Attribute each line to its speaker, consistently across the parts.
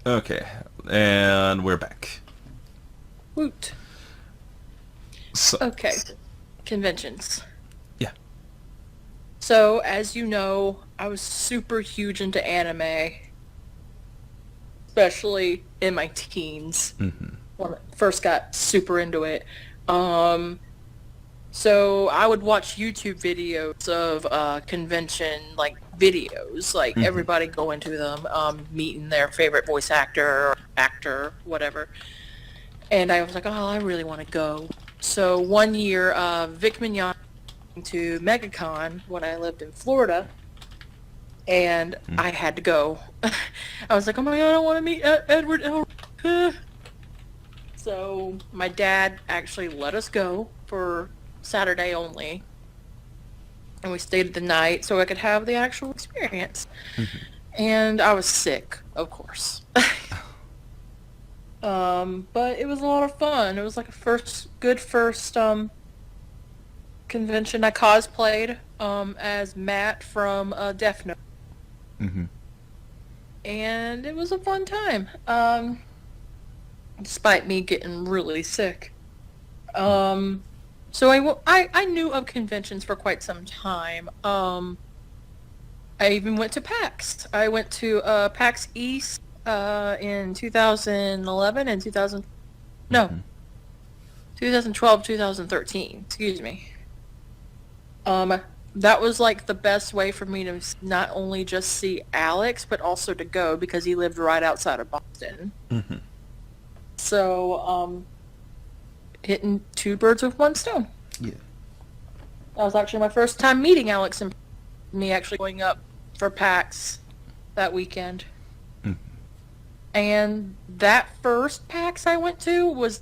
Speaker 1: Okay, and we're back.
Speaker 2: Woot.
Speaker 1: So,
Speaker 2: Okay. Conventions.
Speaker 1: yeah.
Speaker 2: So, as you know, I was super huge into anime, especially in my teens
Speaker 1: Hmm.
Speaker 2: when I first got super into it. Um, so I would watch YouTube videos of convention like videos, like
Speaker 1: Hmm.
Speaker 2: everybody going to them, meeting their favorite voice actor or actor, whatever. And I was like, oh, I really want to go. So one year, Vic Mignon came to MegaCon when I lived in Florida, and I had to go. I was like, oh my god, I want to meet Edward L. So my dad actually let us go for Saturday only, and we stayed the night so I could have the actual experience.
Speaker 1: Hmm.
Speaker 2: And I was sick, of course. But it was a lot of fun. It was like a good first convention. I cosplayed as Matt from Death Note,
Speaker 1: Hmm.
Speaker 2: and it was a fun time. Despite me getting really sick. So I knew of conventions for quite some time. I even went to PAX. I went to PAX East in 2011 and 2000. No,
Speaker 1: Hmm.
Speaker 2: 2012, 2013. Excuse me. That was like the best way for me to not only just see Alex, but also to go because he lived right outside of Boston.
Speaker 1: Hmm.
Speaker 2: So, hitting two birds with one stone.
Speaker 1: Yeah.
Speaker 2: That was actually my first time meeting Alex and me actually going up for PAX that weekend.
Speaker 1: Hmm.
Speaker 2: And that first PAX I went to was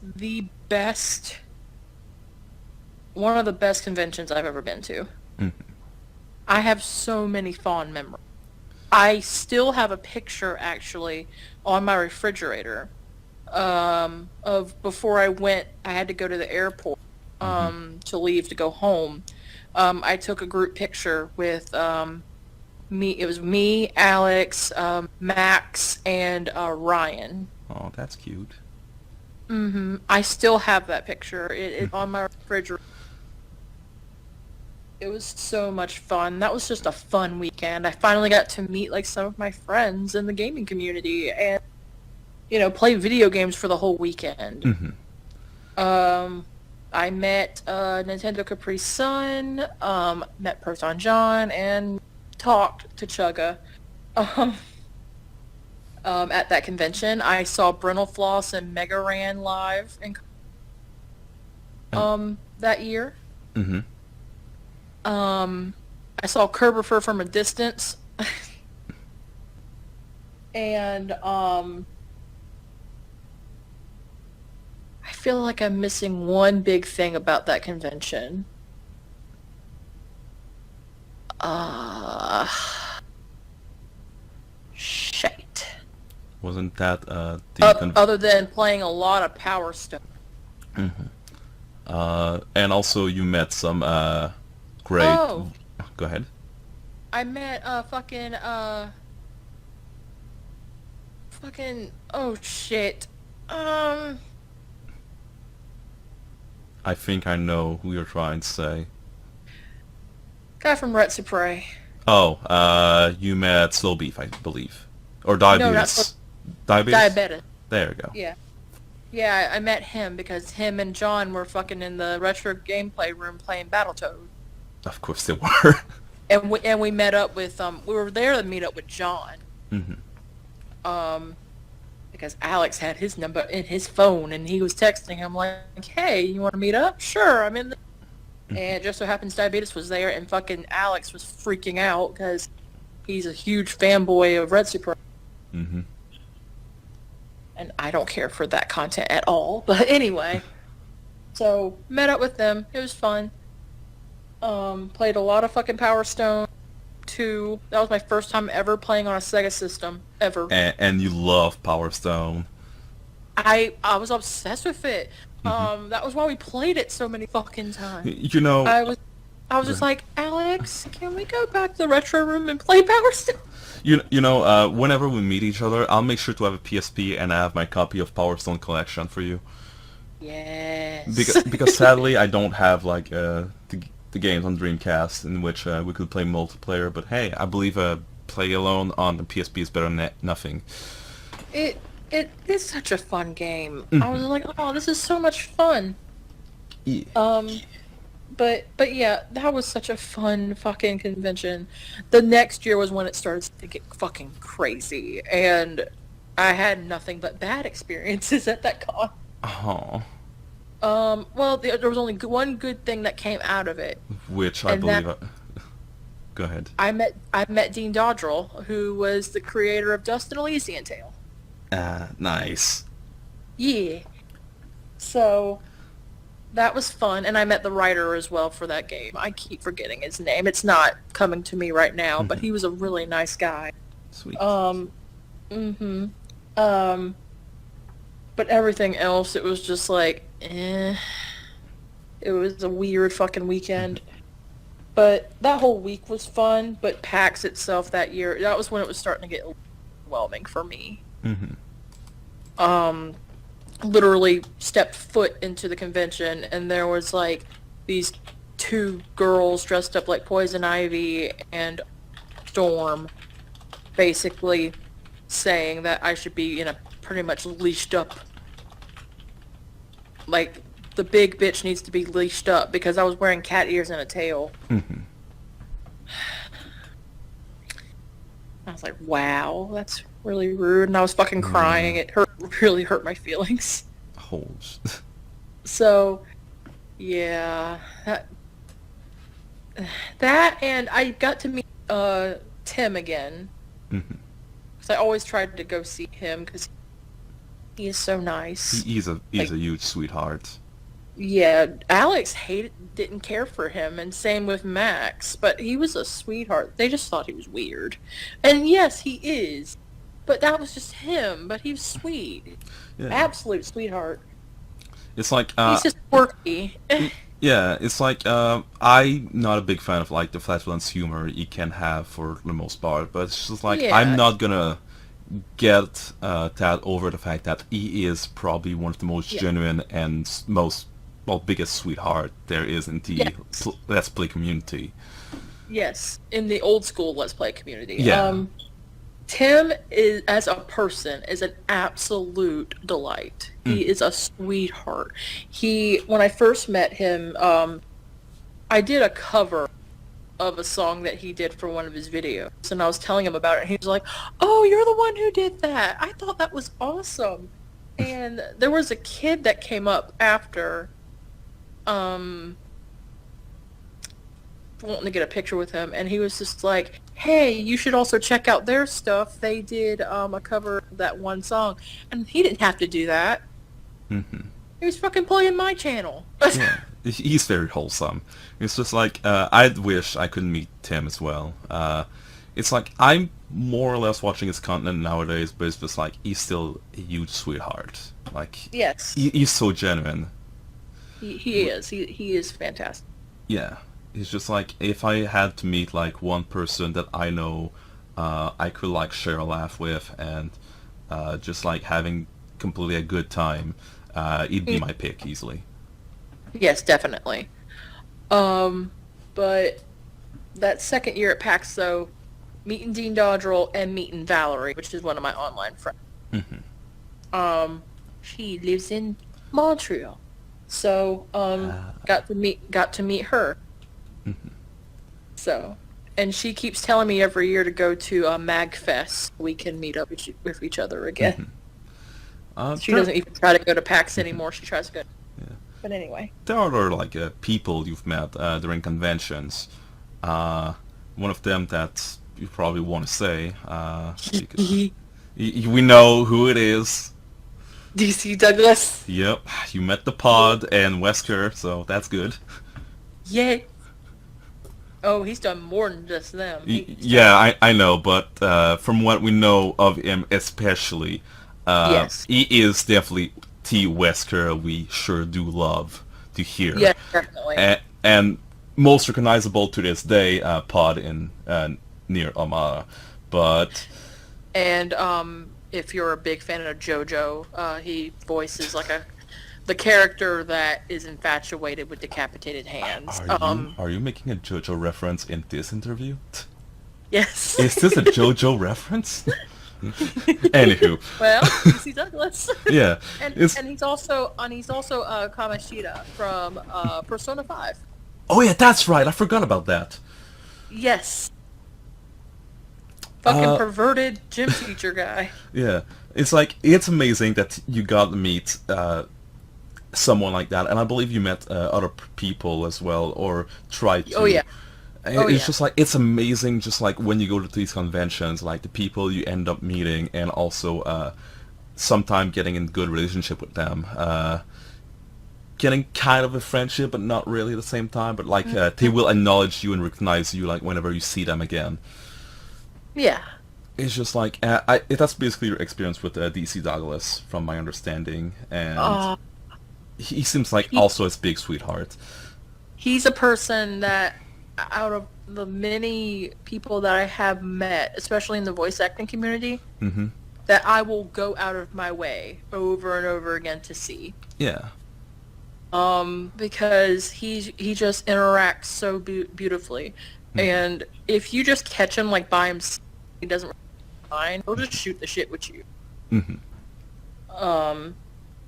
Speaker 2: one of the best conventions I've ever been to.
Speaker 1: Hmm.
Speaker 2: I have so many fond memories. I still have a picture actually on my refrigerator of before I went. I had to go to the airport
Speaker 1: Hmm.
Speaker 2: to leave to go home. I took a group picture with me. It was me, Alex, Max, and Ryan.
Speaker 1: Oh, that's cute.
Speaker 2: I still have that picture. It's on my refrigerator. It was so much fun. That was just a fun weekend. I finally got to meet like some of my friends in the gaming community and play video games for the whole weekend.
Speaker 1: Hmm.
Speaker 2: Um, I met Nintendo Capri Sun, met Proton John, and talked to Chugga. Um, at that convention, I saw Brennel Floss and Mega Ran live that year.
Speaker 1: Hmm.
Speaker 2: Um, I saw Kerberfer from a distance, and I feel like I'm missing one big thing about that convention. Uh, shit.
Speaker 1: Wasn't that the
Speaker 2: Other than playing a lot of Power Stone.
Speaker 1: Mhm. And also you met some great.
Speaker 2: Oh,
Speaker 1: Go ahead.
Speaker 2: I met oh shit. Um,
Speaker 1: I think I know who you're trying to say.
Speaker 2: Guy from Retsupre.
Speaker 1: Oh, you met Slow Beef, I believe, or
Speaker 2: No, not
Speaker 1: Diabetes. Diabetes.
Speaker 2: Diabetes.
Speaker 1: There we go.
Speaker 2: Yeah. Yeah, I met him because him and John were fucking in the retro gameplay room playing Battletoads.
Speaker 1: Of course they were.
Speaker 2: And we met up with we were there to meet up with John.
Speaker 1: Hmm.
Speaker 2: Um because Alex had his number in his phone and he was texting him like, "Hey, you want to meet up?" "Sure, I'm in the..." And it just so happens Diabetes was there and fucking Alex was freaking out because he's a huge fanboy of Red Super.
Speaker 1: Hmm.
Speaker 2: And I don't care for that content at all. But anyway, so met up with them. It was fun. Played a lot of fucking Power Stone 2. That was my first time ever playing on a Sega system ever.
Speaker 1: And you love Power Stone.
Speaker 2: I was obsessed with it.
Speaker 1: Hmm.
Speaker 2: That was why we played it so many fucking times.
Speaker 1: You know.
Speaker 2: I was I was just like, Alex, can we go back to the retro room and play Power Stone?
Speaker 1: Whenever we meet each other, I'll make sure to have a PSP and I have my copy of Power Stone Collection for you.
Speaker 2: Yes.
Speaker 1: Because sadly, I don't have like the games on Dreamcast in which we could play multiplayer. But hey, I believe play alone on the PSP is better than nothing.
Speaker 2: It is such a fun game. I was like, oh, this is so much fun.
Speaker 1: Yeah.
Speaker 2: But yeah, that was such a fun fucking convention. The next year was when it started to get fucking crazy, and I had nothing but bad experiences at that con.
Speaker 1: Oh.
Speaker 2: Well, there was only one good thing that came out of it.
Speaker 1: Which I believe. Go ahead.
Speaker 2: I met Dean Dodrell, who was the creator of Dust and Elysian Tale.
Speaker 1: Nice.
Speaker 2: Yeah. So that was fun, and I met the writer as well for that game. I keep forgetting his name. It's not coming to me right now, but he was a really nice guy.
Speaker 1: Sweet.
Speaker 2: But everything else, it was just like, eh. It was a weird fucking weekend. But that whole week was fun, but PAX itself that year, that was when it was starting to get overwhelming for me. Literally stepped foot into the convention, and there was like these two girls dressed up like Poison Ivy and Storm basically saying that I should be pretty much leashed up. Like, the big bitch needs to be leashed up because I was wearing cat ears and a tail. I was like, wow, that's really rude, and I was fucking crying. It really hurt my feelings.
Speaker 1: Holes.
Speaker 2: So, yeah, that and I got to meet Tim again. Because I always tried to go see him because he is so nice.
Speaker 1: He's a huge sweetheart.
Speaker 2: Yeah, Alex didn't care for him, and same with Max, but he was a sweetheart. They just thought he was weird. And yes, he is, but that was just him, but he was sweet.
Speaker 1: Yeah.
Speaker 2: Absolute sweetheart.
Speaker 1: It's like,
Speaker 2: he's just quirky.
Speaker 1: yeah, it's like, I'm not a big fan of like the flatulence humor he can have for the most part, but it's just like,
Speaker 2: Yeah.
Speaker 1: I'm not gonna get that over the fact that he is probably one of the most genuine and biggest sweetheart there is in the Let's Play community.
Speaker 2: Yes, in the old school Let's Play community.
Speaker 1: Yeah.
Speaker 2: Tim is, as a person, is an absolute delight. He is a sweetheart. When I first met him, I did a cover of a song that he did for one of his videos, and I was telling him about it, and he was like, oh, you're the one who did that. I thought that was awesome. And there was a kid that came up after, wanting to get a picture with him, and he was just like, hey, you should also check out their stuff. They did a cover of that one song, and he didn't have to do that. He was fucking playing my channel.
Speaker 1: Yeah, he's very wholesome. It's just like, I wish I could meet Tim as well. It's like, I'm more or less watching his content nowadays, but it's just like, he's still a huge sweetheart. Like,
Speaker 2: Yes.
Speaker 1: he's so genuine.
Speaker 2: He is. He is fantastic.
Speaker 1: Yeah. It's just like, if I had to meet like one person that I know I could like share a laugh with and just like having completely a good time, he'd be my pick easily.
Speaker 2: Yes, definitely. But that second year at PAX, though, meeting Dean Dodrell and meeting Valerie, which is one of my online friends. She lives in Montreal, so got to meet her. So, and she keeps telling me every year to go to MagFest. We can meet up with each other again. She doesn't even try to go to PAX anymore. She tries to go.
Speaker 1: Yeah.
Speaker 2: But anyway.
Speaker 1: There are other like people you've met during conventions. One of them that you probably want to say. Because we know who it is.
Speaker 2: DC Douglas.
Speaker 1: Yep, you met the pod and Wesker, so that's good.
Speaker 2: Yeah. Oh, he's done more than just them.
Speaker 1: Yeah, I know, but from what we know of him especially,
Speaker 2: yes.
Speaker 1: he is definitely the Wesker we sure do love to hear.
Speaker 2: Yeah, definitely.
Speaker 1: And most recognizable to this day, Pod in Nier Automata. But
Speaker 2: And if you're a big fan of JoJo, he voices like the character that is infatuated with decapitated hands.
Speaker 1: are you making a JoJo reference in this interview?
Speaker 2: Yes.
Speaker 1: Is this a JoJo reference? Anywho.
Speaker 2: Well, DC Douglas.
Speaker 1: Yeah.
Speaker 2: and he's also Kamoshida from Persona 5.
Speaker 1: Oh yeah, that's right. I forgot about that.
Speaker 2: Yes. Fucking perverted gym teacher guy.
Speaker 1: Yeah. It's amazing that you got to meet someone like that, and I believe you met other people as well, or tried to.
Speaker 2: Oh yeah.
Speaker 1: It's just like, it's amazing, just like when you go to these conventions, like the people you end up meeting, and also sometime getting in good relationship with them, getting kind of a friendship, but not really at the same time. But like they will acknowledge you and recognize you, like whenever you see them again.
Speaker 2: Yeah.
Speaker 1: It's just like that's basically your experience with DC Douglas, from my understanding, and he seems like also a big sweetheart.
Speaker 2: He's a person that, out of the many people that I have met, especially in the voice acting community, that I will go out of my way over and over again to see.
Speaker 1: Yeah.
Speaker 2: Because he just interacts so beautifully, and if you just catch him like by himself, he doesn't mind. He'll just shoot the shit with you.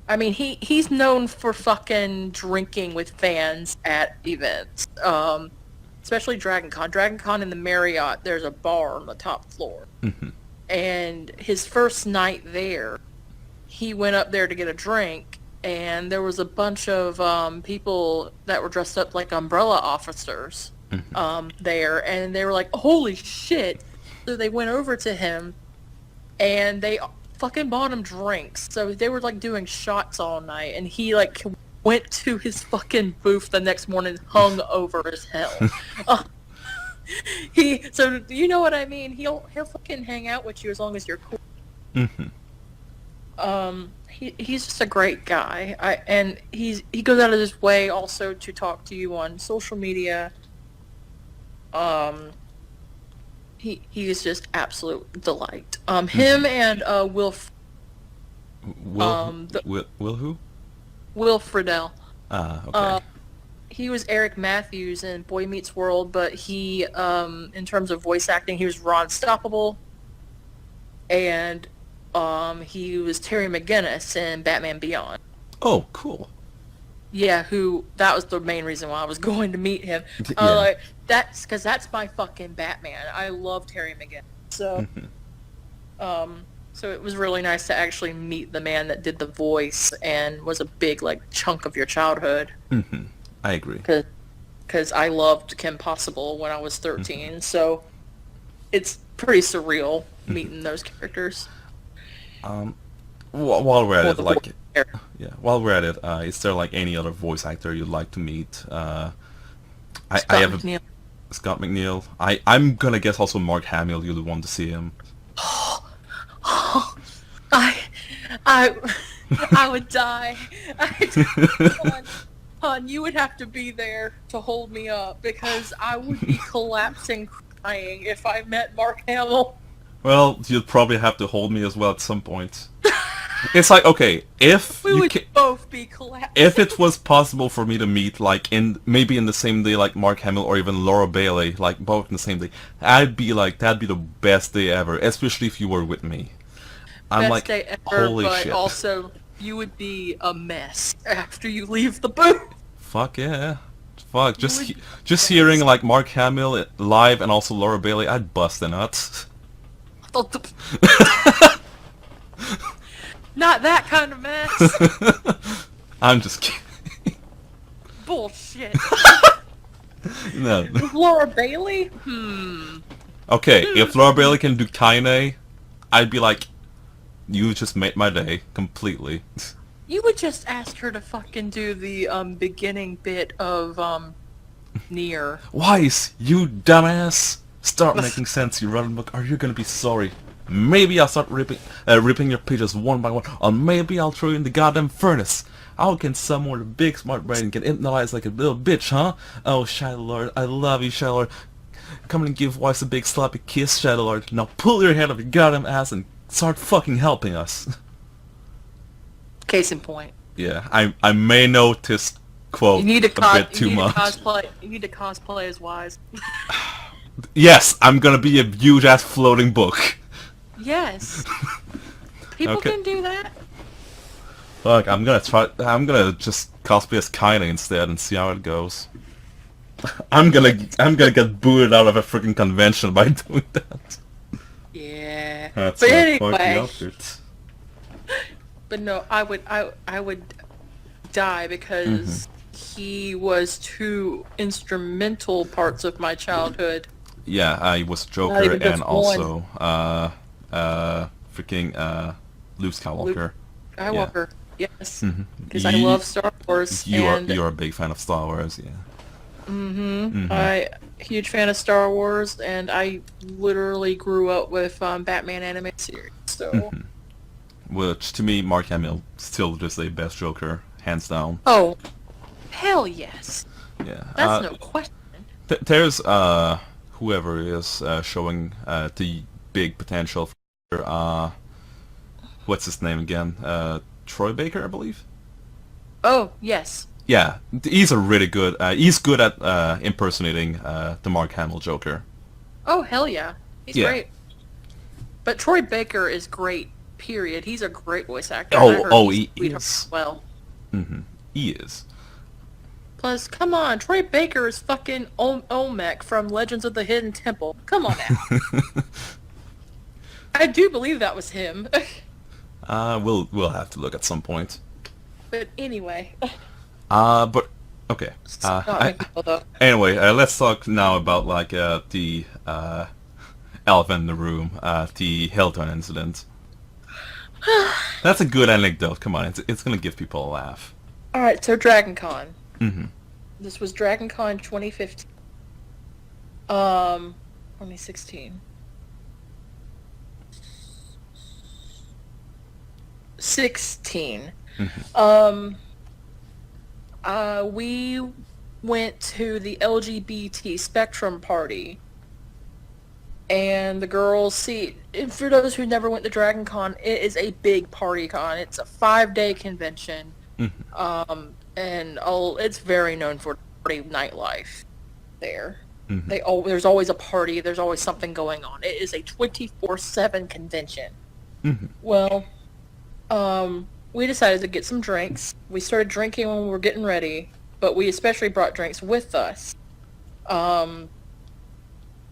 Speaker 2: I mean, he's known for fucking drinking with fans at events. Especially Dragon Con. Dragon Con in the Marriott, there's a bar on the top floor. And his first night there, he went up there to get a drink, and there was a bunch of people that were dressed up like umbrella officers there, and they were like, holy shit. So they went over to him, and they fucking bought him drinks. So they were like doing shots all night, and he like went to his fucking booth the next morning hung over as hell. So you know what I mean? He'll fucking hang out with you as long as you're cool. He's just a great guy. And he goes out of his way also to talk to you on social media. He is just absolute delight. Him and Will
Speaker 1: who?
Speaker 2: Will Friedle.
Speaker 1: Okay.
Speaker 2: He was Eric Matthews in Boy Meets World, but he, in terms of voice acting, he was Ron Stoppable, and he was Terry McGinnis in Batman Beyond.
Speaker 1: Oh, cool.
Speaker 2: Yeah, that was the main reason why I was going to meet him. That's because that's my fucking Batman. I love Terry McGinnis. So, so it was really nice to actually meet the man that did the voice and was a big like chunk of your childhood.
Speaker 1: I agree.
Speaker 2: Because I loved Kim Possible when I was 13, so it's pretty surreal meeting those characters.
Speaker 1: While we're at it, while we're at it, is there like any other voice actor you'd like to meet? I have
Speaker 2: McNeil.
Speaker 1: Scott McNeil. I'm gonna guess also Mark Hamill. You'll want to see him.
Speaker 2: I would die. Hon, you would have to be there to hold me up because I would be collapsing, crying if I met Mark Hamill.
Speaker 1: Well, you'd probably have to hold me as well at some point. It's like, okay, if
Speaker 2: we would both be collapsing.
Speaker 1: If it was possible for me to meet, like, maybe in the same day, like Mark Hamill or even Laura Bailey, like both in the same day, that'd be the best day ever, especially if you were with me. I'm
Speaker 2: best day ever,
Speaker 1: holy
Speaker 2: but
Speaker 1: shit.
Speaker 2: Also, you would be a mess after you leave the booth.
Speaker 1: Fuck yeah. Fuck, just hearing like Mark Hamill live and also Laura Bailey, I'd bust a nut.
Speaker 2: Not that kind of mess.
Speaker 1: I'm just kidding.
Speaker 2: Bullshit.
Speaker 1: No.
Speaker 2: Laura Bailey?
Speaker 1: Okay, if Laura Bailey can do Kaine, I'd be like, you just made my day completely.
Speaker 2: You would just ask her to fucking do the beginning bit of Nier.
Speaker 1: Weiss, you dumbass! Start making sense, you rotten book, or you're gonna be sorry. Maybe I'll start ripping your pages one by one, or maybe I'll throw you in the goddamn furnace. How can someone with a big smart brain get hypnotized like a little bitch, huh? Oh, Shadow Lord, I love you, Shadow Lord. Come and give Weiss a big sloppy kiss, Shadow Lord. Now pull your head up your goddamn ass and start fucking helping us.
Speaker 2: Case in point.
Speaker 1: Yeah, I may notice quote
Speaker 2: You need to
Speaker 1: a bit too much.
Speaker 2: cosplay. You need to cosplay as Wise.
Speaker 1: Yes, I'm gonna be a huge ass floating book.
Speaker 2: Yes. People
Speaker 1: Okay.
Speaker 2: can do that.
Speaker 1: Look, I'm gonna just cosplay as Kylie instead and see how it goes. I'm gonna get booted out of a freaking convention by doing that.
Speaker 2: Yeah.
Speaker 1: That's
Speaker 2: But
Speaker 1: my fucking
Speaker 2: anyway.
Speaker 1: outfit.
Speaker 2: But no, I would die because he was two instrumental parts of my childhood.
Speaker 1: Yeah, I was
Speaker 2: Not
Speaker 1: Joker
Speaker 2: even just
Speaker 1: and also freaking Luke Skywalker.
Speaker 2: Luke Skywalker, yes,
Speaker 1: Mhm.
Speaker 2: because I love Star Wars.
Speaker 1: You're a big fan of Star Wars, yeah.
Speaker 2: I huge fan of Star Wars, and I literally grew up with Batman animated series. So,
Speaker 1: Which to me, Mark Hamill still just the best Joker, hands down.
Speaker 2: oh, hell yes,
Speaker 1: Yeah.
Speaker 2: that's no question.
Speaker 1: There's whoever is showing the big potential for what's his name again? Troy Baker, I believe.
Speaker 2: Oh yes,
Speaker 1: Yeah, he's a really good. He's good at impersonating the Mark Hamill Joker.
Speaker 2: oh hell yeah, he's
Speaker 1: Yeah.
Speaker 2: great. But Troy Baker is great. Period. He's a great voice actor.
Speaker 1: Oh,
Speaker 2: and I heard
Speaker 1: oh,
Speaker 2: he's
Speaker 1: he
Speaker 2: a sweetheart
Speaker 1: is.
Speaker 2: as well.
Speaker 1: He is.
Speaker 2: Plus, come on, Troy Baker is fucking Olmec from Legends of the Hidden Temple. Come on now. I do believe that was him.
Speaker 1: We'll have to look at some point.
Speaker 2: But anyway.
Speaker 1: But okay.
Speaker 2: Not making fun, though.
Speaker 1: Anyway, let's talk now about like the elephant in the room, the Hilton incident. That's a good anecdote. Come on, it's gonna give people a laugh.
Speaker 2: Alright, so Dragon Con. This was Dragon Con 2015. 2016. 16. We went to the LGBT Spectrum party. And the girls, see, and for those who never went to Dragon Con, it is a big party con. It's a 5-day convention. And it's very known for party nightlife there. There's always a party. There's always something going on. It is a 24/7 convention. Well, we decided to get some drinks. We started drinking when we were getting ready, but we especially brought drinks with us.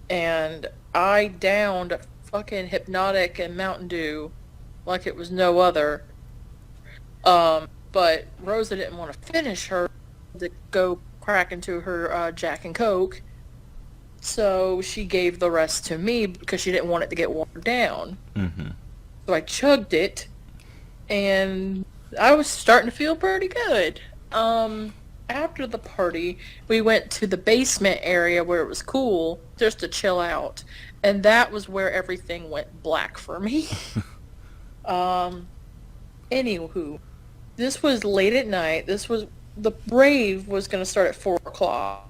Speaker 2: And I downed fucking Hypnotic and Mountain Dew like it was no other. But Rosa didn't want to finish her to go crack into her Jack and Coke. So she gave the rest to me because she didn't want it to get watered down. So I chugged it, and I was starting to feel pretty good. After the party, we went to the basement area where it was cool just to chill out. And that was where everything went black for me. Anywho, this was late at night. The rave was going to start at 4 o'clock.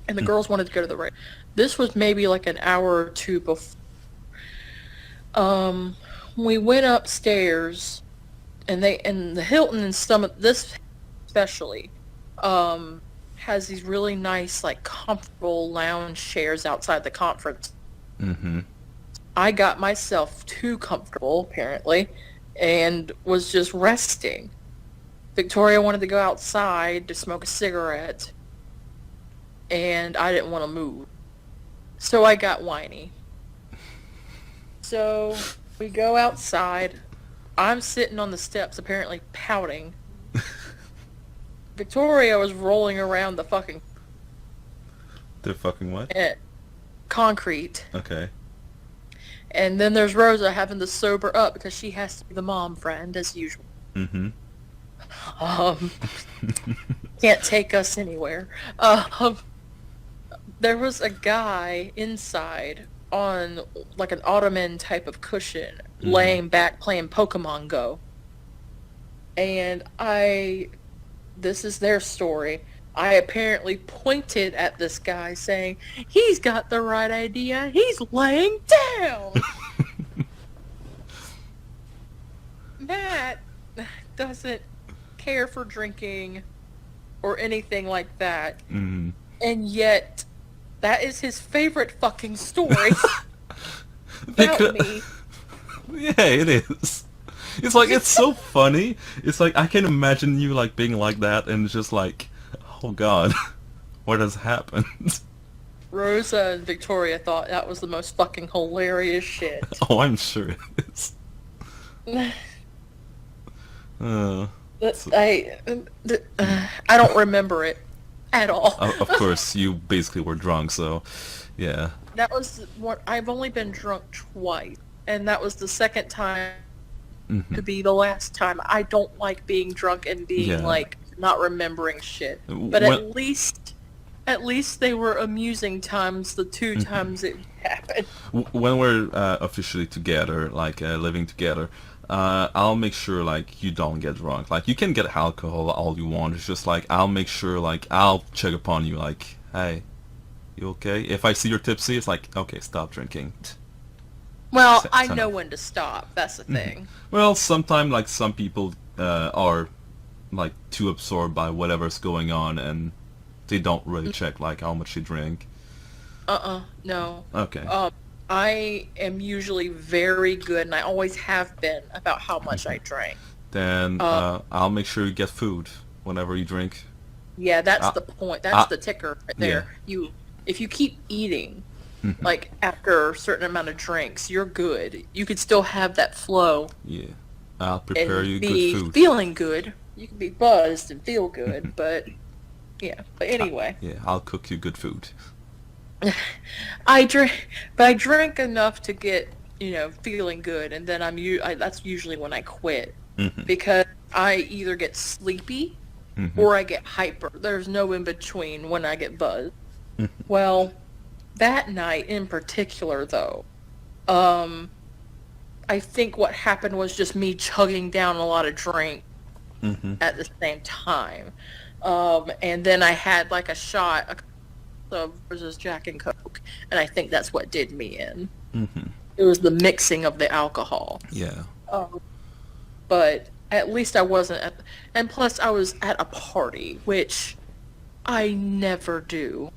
Speaker 2: And the girls wanted to go to the rave. This was maybe like an hour or two before. We went upstairs, and the Hilton and some of this especially has these really nice, like, comfortable lounge chairs outside the conference. I got myself too comfortable, apparently, and was just resting. Victoria wanted to go outside to smoke a cigarette, and I didn't want to move. So I got whiny. So we go outside. I'm sitting on the steps, apparently pouting. Victoria was rolling around the fucking
Speaker 1: what?
Speaker 2: Concrete.
Speaker 1: Okay.
Speaker 2: And then there's Rosa having to sober up because she has to be the mom friend, as usual. Can't take us anywhere. There was a guy inside on like an ottoman type of cushion, laying back playing Pokemon Go. and this is their story. I apparently pointed at this guy saying, he's got the right idea, he's laying down! Matt doesn't care for drinking or anything like that,
Speaker 1: Mm-hmm.
Speaker 2: and yet that is his favorite fucking story about
Speaker 1: Because,
Speaker 2: me.
Speaker 1: yeah, it is. It's like, it's so funny. It's like, I can imagine you, like, being like that, and it's just like, oh god, what has happened?
Speaker 2: Rosa and Victoria thought that was the most fucking hilarious shit.
Speaker 1: Oh, I'm sure it is. So,
Speaker 2: I don't remember it at all.
Speaker 1: of course, you basically were drunk, so, yeah.
Speaker 2: That was what I've only been drunk twice, and that was the second time
Speaker 1: Mm-hmm.
Speaker 2: to be the last time. I don't like being drunk and being
Speaker 1: Yeah.
Speaker 2: like not remembering shit. But
Speaker 1: When-
Speaker 2: at least they were amusing times the two
Speaker 1: Mm-hmm.
Speaker 2: times it happened.
Speaker 1: When we're officially together, like living together, I'll make sure like you don't get drunk. Like you can get alcohol all you want. It's just like I'll make sure like I'll check upon you. Like, hey, you okay? If I see you're tipsy, it's like okay, stop drinking.
Speaker 2: Well,
Speaker 1: So-
Speaker 2: I
Speaker 1: so-
Speaker 2: know when to stop. That's the thing.
Speaker 1: Well, sometimes like some people are like too absorbed by whatever's going on and they don't really check like how much they drink.
Speaker 2: No.
Speaker 1: Okay.
Speaker 2: I am usually very good, and I always have been, about how much I drank.
Speaker 1: Then I'll make sure you get food whenever you drink.
Speaker 2: Yeah, that's the point. That's the ticker right there.
Speaker 1: yeah.
Speaker 2: If you keep eating, like after a certain amount of drinks, you're good. You could still have that flow
Speaker 1: Yeah. I'll prepare
Speaker 2: and
Speaker 1: you
Speaker 2: be
Speaker 1: good food.
Speaker 2: feeling good. You can be buzzed and feel good, but yeah. But anyway,
Speaker 1: Yeah, I'll cook you good food.
Speaker 2: I drink enough to get feeling good, and then that's usually when I quit because I either get sleepy or I get hyper. There's no in between when I get buzzed. Well, that night in particular, though, I think what happened was just me chugging down a lot of drink at the same time. And then I had like a shot of versus Jack and Coke, and I think that's what did me in. It was the mixing of the alcohol.
Speaker 1: Yeah.
Speaker 2: But at least I wasn't and plus I was at a party, which I never do.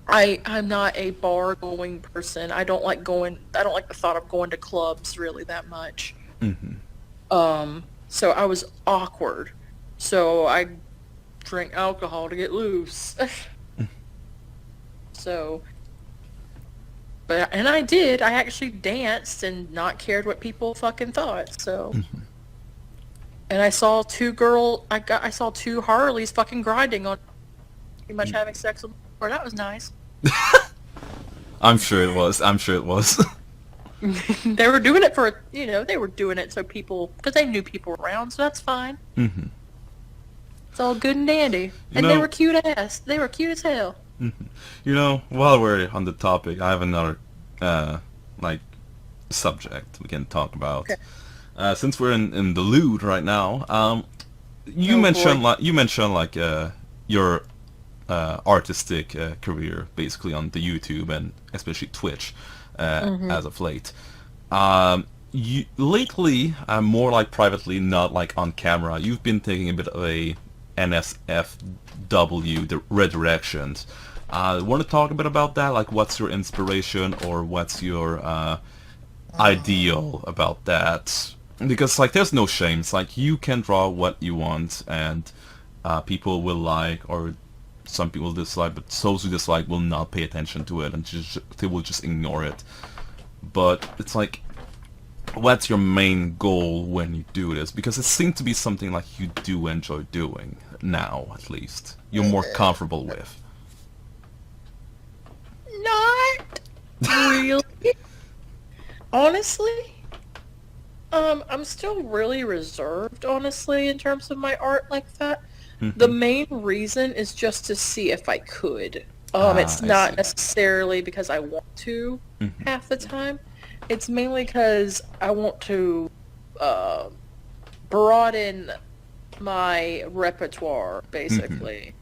Speaker 2: I'm not a bar going person. I don't like the thought of going to clubs really that much. So I was awkward. So I drink alcohol to get loose. So, and I did. I actually danced and not cared what people fucking thought. So, and I saw I saw two Harleys fucking grinding on, pretty much having sex with. Or that was nice.
Speaker 1: I'm sure it was. I'm sure it was.
Speaker 2: They were doing it for, they were doing it so because they knew people were around, so that's fine. It's all good and dandy. And they were cute ass. They were cute as hell.
Speaker 1: While we're on the topic, I have another, subject we can talk about.
Speaker 2: Okay.
Speaker 1: Since we're in the lewd right now, you
Speaker 2: Oh,
Speaker 1: mentioned
Speaker 2: boy.
Speaker 1: your artistic career basically on the YouTube and especially Twitch as of late. Lately, more like privately, not like on camera, you've been taking a bit of a NSFW redirections. Want to talk a bit about that? Like, what's your inspiration or what's your ideal about that? Because like, there's no shame. It's like you can draw what you want, and people will like, or some people dislike, but those who dislike will not pay attention to it, and they will just ignore it. But it's like, what's your main goal when you do this? Because it seems to be something like you do enjoy doing now, at least. You're more comfortable with.
Speaker 2: Not really. Honestly, I'm still really reserved, honestly, in terms of my art like that. The main reason is just to see if I could. It's
Speaker 1: I
Speaker 2: not
Speaker 1: see.
Speaker 2: necessarily because I want to half the time. It's mainly because I want to broaden my repertoire, basically.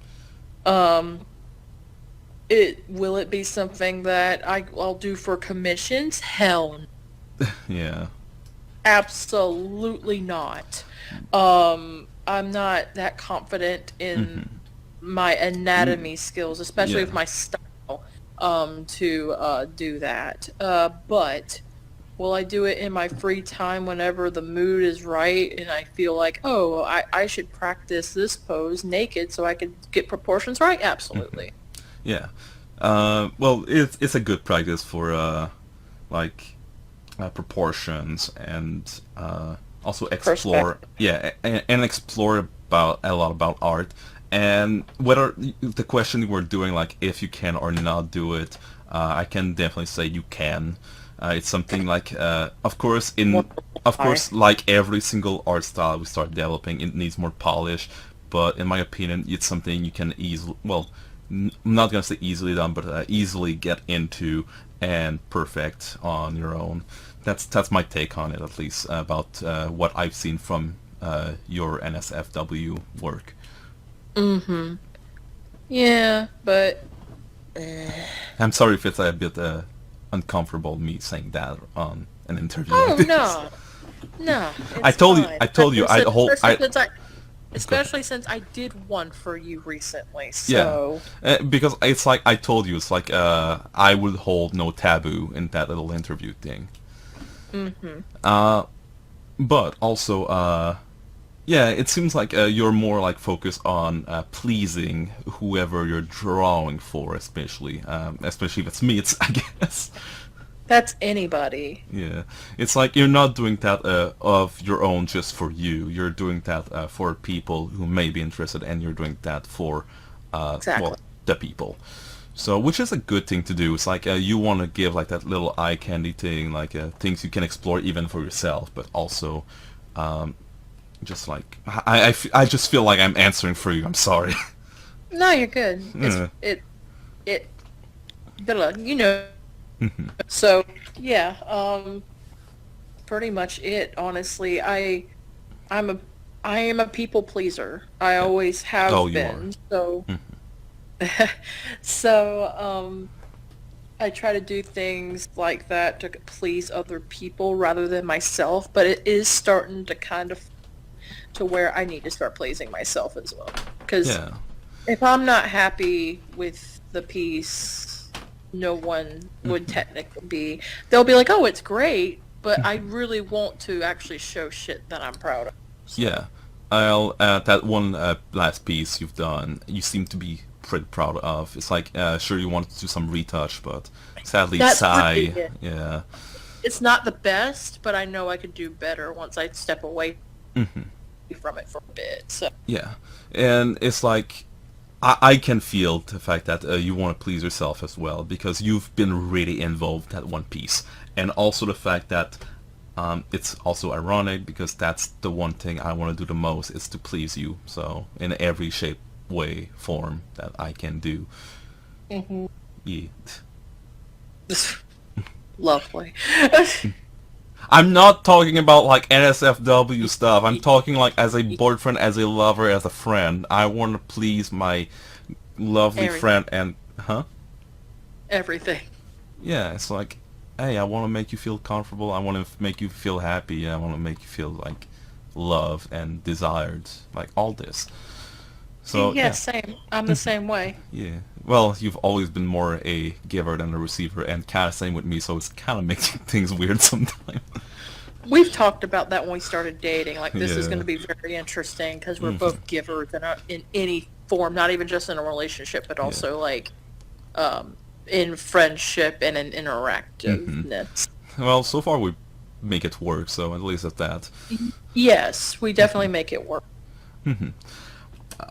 Speaker 2: Will it be something that I'll do for commissions? Hell no.
Speaker 1: Yeah.
Speaker 2: Absolutely not. I'm not that confident in my anatomy skills, especially
Speaker 1: Yeah.
Speaker 2: with my style, to do that. But will I do it in my free time whenever the mood is right and I feel like, oh, I should practice this pose naked so I can get proportions right? Absolutely.
Speaker 1: Yeah. Well, it's a good practice for like proportions and also explore.
Speaker 2: Perspective.
Speaker 1: Yeah, and explore about a lot about art and whether the question you were doing like if you can or not do it. I can definitely say you can. It's something like, of course, like every single art style we start developing, it needs more polish. But in my opinion, it's something you can easily, well, I'm not gonna say easily done, but easily get into and perfect on your own. That's my take on it, at least about what I've seen from your NSFW work.
Speaker 2: Yeah, but
Speaker 1: I'm sorry if it's a bit uncomfortable me saying that on an interview like
Speaker 2: oh
Speaker 1: this.
Speaker 2: no, no,
Speaker 1: I
Speaker 2: it's
Speaker 1: told you,
Speaker 2: fine.
Speaker 1: I told you,
Speaker 2: Especially since I did one for you recently,
Speaker 1: yeah,
Speaker 2: so
Speaker 1: because it's like I told you, it's like I would hold no taboo in that little interview thing. But also, yeah, it seems like you're more like focused on pleasing whoever you're drawing for, especially if it's me. It's I guess.
Speaker 2: that's anybody.
Speaker 1: Yeah, it's like you're not doing that of your own just for you. You're doing that for people who may be interested, and you're doing that for,
Speaker 2: Exactly.
Speaker 1: well, the people. So, which is a good thing to do. It's like you want to give like that little eye candy thing, like things you can explore even for yourself, but also, just like I just feel like I'm answering for you. I'm sorry.
Speaker 2: No, you're good.
Speaker 1: Yeah.
Speaker 2: It, good luck, you know. So yeah, pretty much it. Honestly, I'm a I am a people pleaser. I always have
Speaker 1: Oh, you are.
Speaker 2: been. So so I try to do things like that to please other people rather than myself, but it is starting to kind of to where I need to start pleasing myself as well. Because
Speaker 1: Yeah.
Speaker 2: if I'm not happy with the piece, no one would technically be. They'll be like, "Oh, it's great," but I really want to actually show shit that I'm proud of. So,
Speaker 1: Yeah, I'll that one last piece you've done. You seem to be pretty proud of. It's like sure you wanted to do some retouch, but sadly
Speaker 2: that's
Speaker 1: Sai,
Speaker 2: really it.
Speaker 1: yeah,
Speaker 2: It's not the best, but I know I could do better once I step away from it for a bit. So
Speaker 1: yeah, and it's like I can feel the fact that you want to please yourself as well because you've been really involved at One Piece, and also the fact that it's also ironic because that's the one thing I want to do the most is to please you. So in every shape, way, form that I can do. Yeah.
Speaker 2: lovely.
Speaker 1: I'm not talking about like NSFW stuff. I'm talking like as a boyfriend, as a lover, as a friend. I want to please my lovely
Speaker 2: Everything.
Speaker 1: friend and huh?
Speaker 2: Everything.
Speaker 1: Yeah, it's like, hey, I want to make you feel comfortable. I want to make you feel happy. I want to make you feel like loved and desired, like all this. So
Speaker 2: Yeah,
Speaker 1: yeah,
Speaker 2: same. I'm the same way.
Speaker 1: yeah. Well, you've always been more a giver than a receiver, and kind of same with me. So it's kind of making things weird sometimes.
Speaker 2: We've talked about that when we started dating. Like, this is
Speaker 1: Yeah.
Speaker 2: going to be very interesting because we're both givers in any form, not even just in a relationship, but also like in friendship and in interactiveness.
Speaker 1: Well, so far we make it work, so at least at that.
Speaker 2: Yes, we definitely make it work.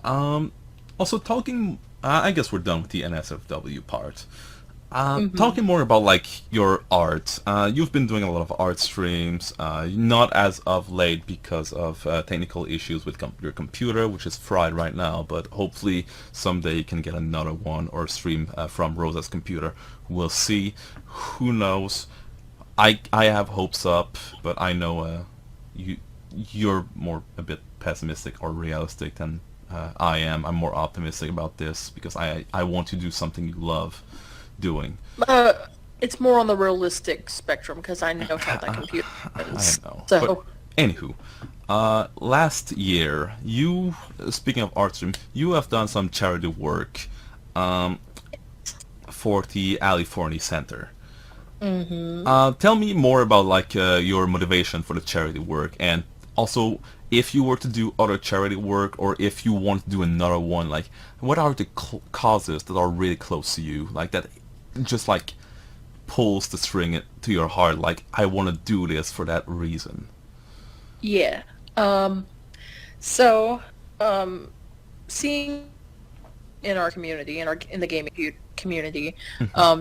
Speaker 1: Also, talking, I guess we're done with the NSFW part. Talking more about like your art. You've been doing a lot of art streams, not as of late because of technical issues with your computer, which is fried right now. But hopefully someday you can get another one or stream from Rosa's computer. We'll see. Who knows? I have hopes up, but I know you're more a bit pessimistic or realistic than I am. I'm more optimistic about this because I want to do something you love doing.
Speaker 2: It's more on the realistic spectrum because I know how that computer is.
Speaker 1: I know.
Speaker 2: So,
Speaker 1: But anywho, last year, speaking of art stream, you have done some charity work for the California Center. Tell me more about like your motivation for the charity work, and also if you were to do other charity work, or if you want to do another one, like what are the causes that are really close to you, like that just like pulls the string to your heart, like I want to do this for that reason.
Speaker 2: yeah. So, seeing in our community, in the gaming community,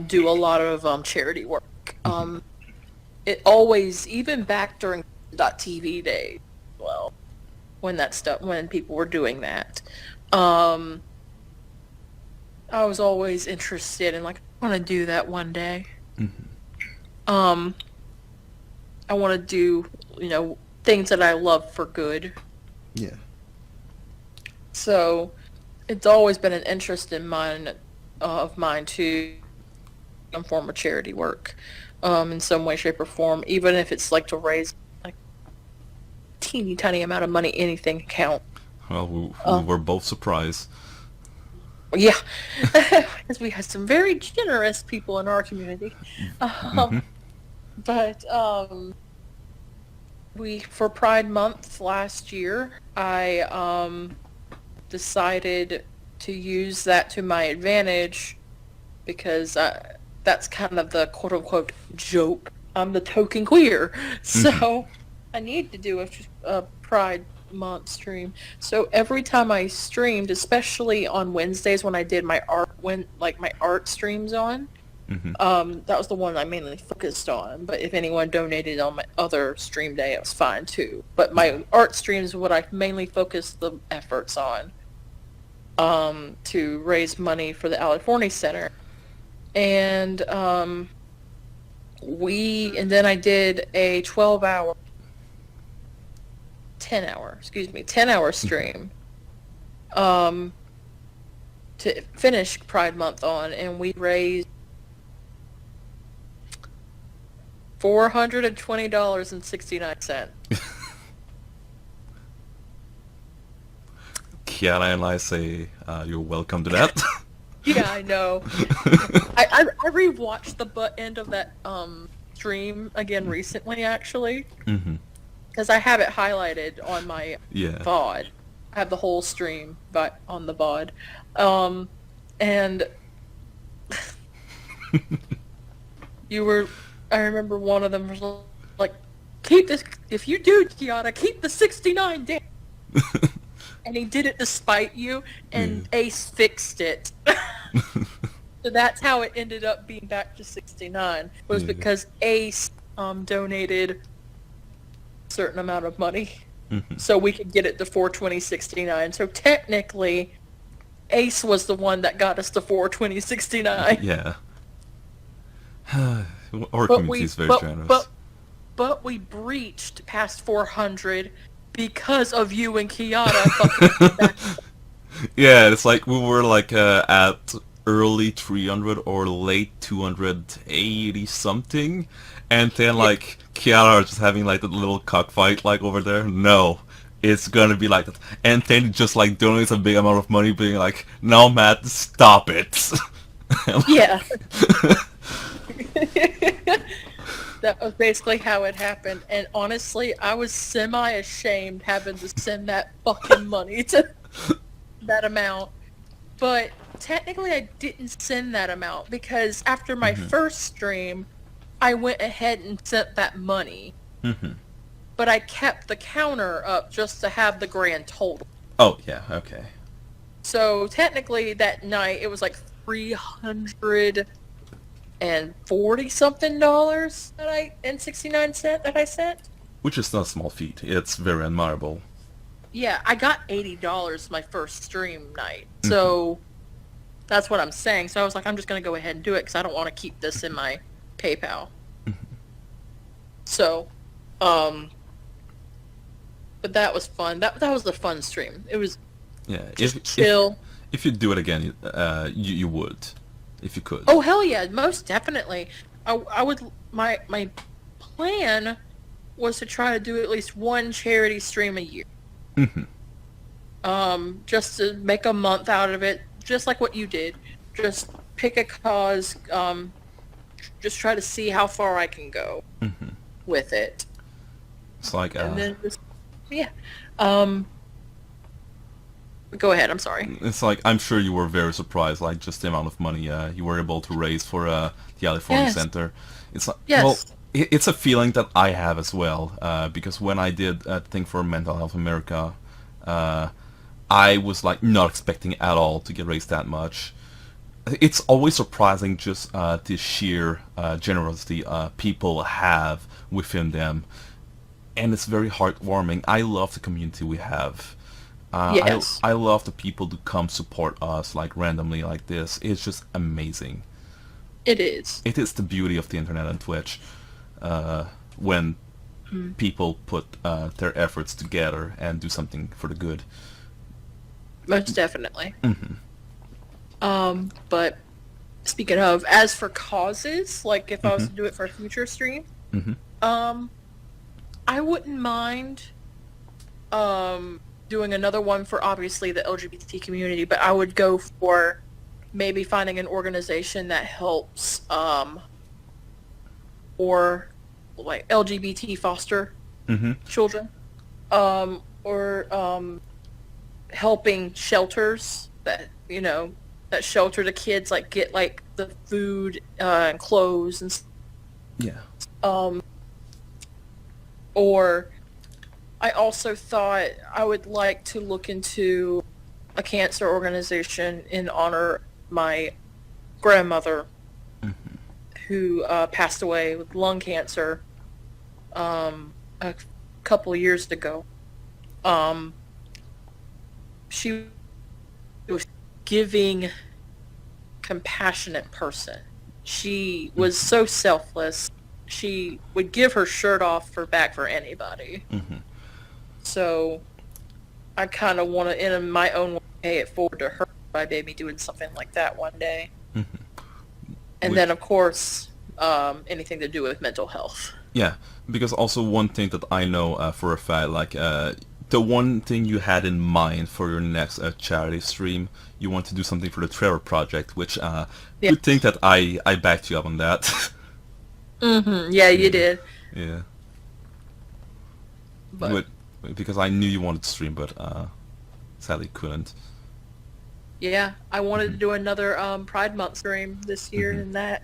Speaker 2: do a lot of charity work. It always, even back during .TV days, well, when people were doing that, I was always interested in, like, I want to do that one day. I want to do, things that I love for good.
Speaker 1: Yeah.
Speaker 2: So it's always been an interest of mine to some form of charity work, in some way, shape, or form, even if it's like to raise like teeny tiny amount of money, anything can count.
Speaker 1: Well, we were both surprised.
Speaker 2: Yeah, because we had some very generous people in our community. But for Pride Month last year, I decided to use that to my advantage because that's kind of the quote-unquote joke. I'm the token queer, so I need to do a Pride Month stream. So every time I streamed, especially on Wednesdays when I did my art streams on, that was the one I mainly focused on. But if anyone donated on my other stream day, it was fine too. But my art streams is what I mainly focused the efforts on, to raise money for the California Center. And then I did a 10-hour stream to finish Pride Month on, and we raised $420.69.
Speaker 1: Kiara and I say you're welcome to that.
Speaker 2: Yeah, I know. I rewatched the butt end of that stream again recently, actually, because I have it highlighted on my VOD. I have the whole stream, but on the VOD, and I remember one of them was like, "Keep this. If you do, Kiara, keep the 69 down." And he did it despite you, and Ace fixed it. So that's how it ended up being back to 69, was because Ace donated a certain amount of money, so we could get it to 420.69. So technically, Ace was the one that got us to 420.69.
Speaker 1: Yeah. Our community is very generous.
Speaker 2: But we breached past 400 because of you and Kiara.
Speaker 1: Yeah, it's like we were like at early 300 or late 280 something, and then like Kiara just having like that little cockfight like over there. No, it's gonna be like that, and then just like donates a big amount of money, being like, "No, Matt, stop it."
Speaker 2: Yeah. That was basically how it happened, and honestly, I was semi-ashamed having to send that fucking money to that amount. But technically, I didn't send that amount because after my first stream, I went ahead and sent that money. But I kept the counter up just to have the grand total.
Speaker 1: Oh, yeah, okay.
Speaker 2: So technically, that night, it was like $340 something and 69 cents that I sent.
Speaker 1: Which is not a small feat. It's very admirable.
Speaker 2: Yeah, I got $80 my first stream night. So that's what I'm saying. So I was like, I'm just going to go ahead and do it because I don't want to keep this in my PayPal. So, But that was fun. That was a fun stream. It was
Speaker 1: Yeah,
Speaker 2: just chill.
Speaker 1: if you do it again, you would, if you could.
Speaker 2: Oh hell yeah, most definitely. I would my plan was to try to do at least one charity stream a year.
Speaker 1: Mhm.
Speaker 2: Just to make a month out of it, just like what you did. Just pick a cause, just try to see how far I can go with it.
Speaker 1: It's like
Speaker 2: And then just, yeah. Go ahead, I'm sorry.
Speaker 1: it's like I'm sure you were very surprised, like just the amount of money you were able to raise for the California
Speaker 2: Yes.
Speaker 1: Center. It's like,
Speaker 2: Yes.
Speaker 1: well, it's a feeling that I have as well, because when I did a thing for Mental Health America, I was like not expecting at all to get raised that much. It's always surprising just the sheer generosity people have within them, and it's very heartwarming. I love the community we have.
Speaker 2: Yes.
Speaker 1: I love the people who come support us like randomly like this. It's just amazing.
Speaker 2: It is.
Speaker 1: It is the beauty of the internet and Twitch, when people put their efforts together and do something for the good.
Speaker 2: Most definitely. But speaking of, as for causes, like if I was to do it for a future stream, I wouldn't mind doing another one for obviously the LGBT community, but I would go for maybe finding an organization that helps or like LGBT foster children, or helping shelters that that shelter the kids, like get like the food and clothes and
Speaker 1: Yeah.
Speaker 2: or I also thought I would like to look into a cancer organization in honor of my grandmother who passed away with lung cancer a couple of years ago. She was a giving, compassionate person. She was so selfless. She would give her shirt off her back for anybody. So I kind of want to, in my own way, pay it forward to her by maybe doing something like that one day. And then, of course, anything to do with mental health.
Speaker 1: Yeah, because also one thing that I know for a fact, like the one thing you had in mind for your next charity stream, you want to do something for the Trevor Project, which you think that I backed you up on that.
Speaker 2: Yeah, you did.
Speaker 1: Yeah.
Speaker 2: But
Speaker 1: because I knew you wanted to stream, but sadly couldn't.
Speaker 2: yeah, I wanted to do another Pride Month stream this year, and that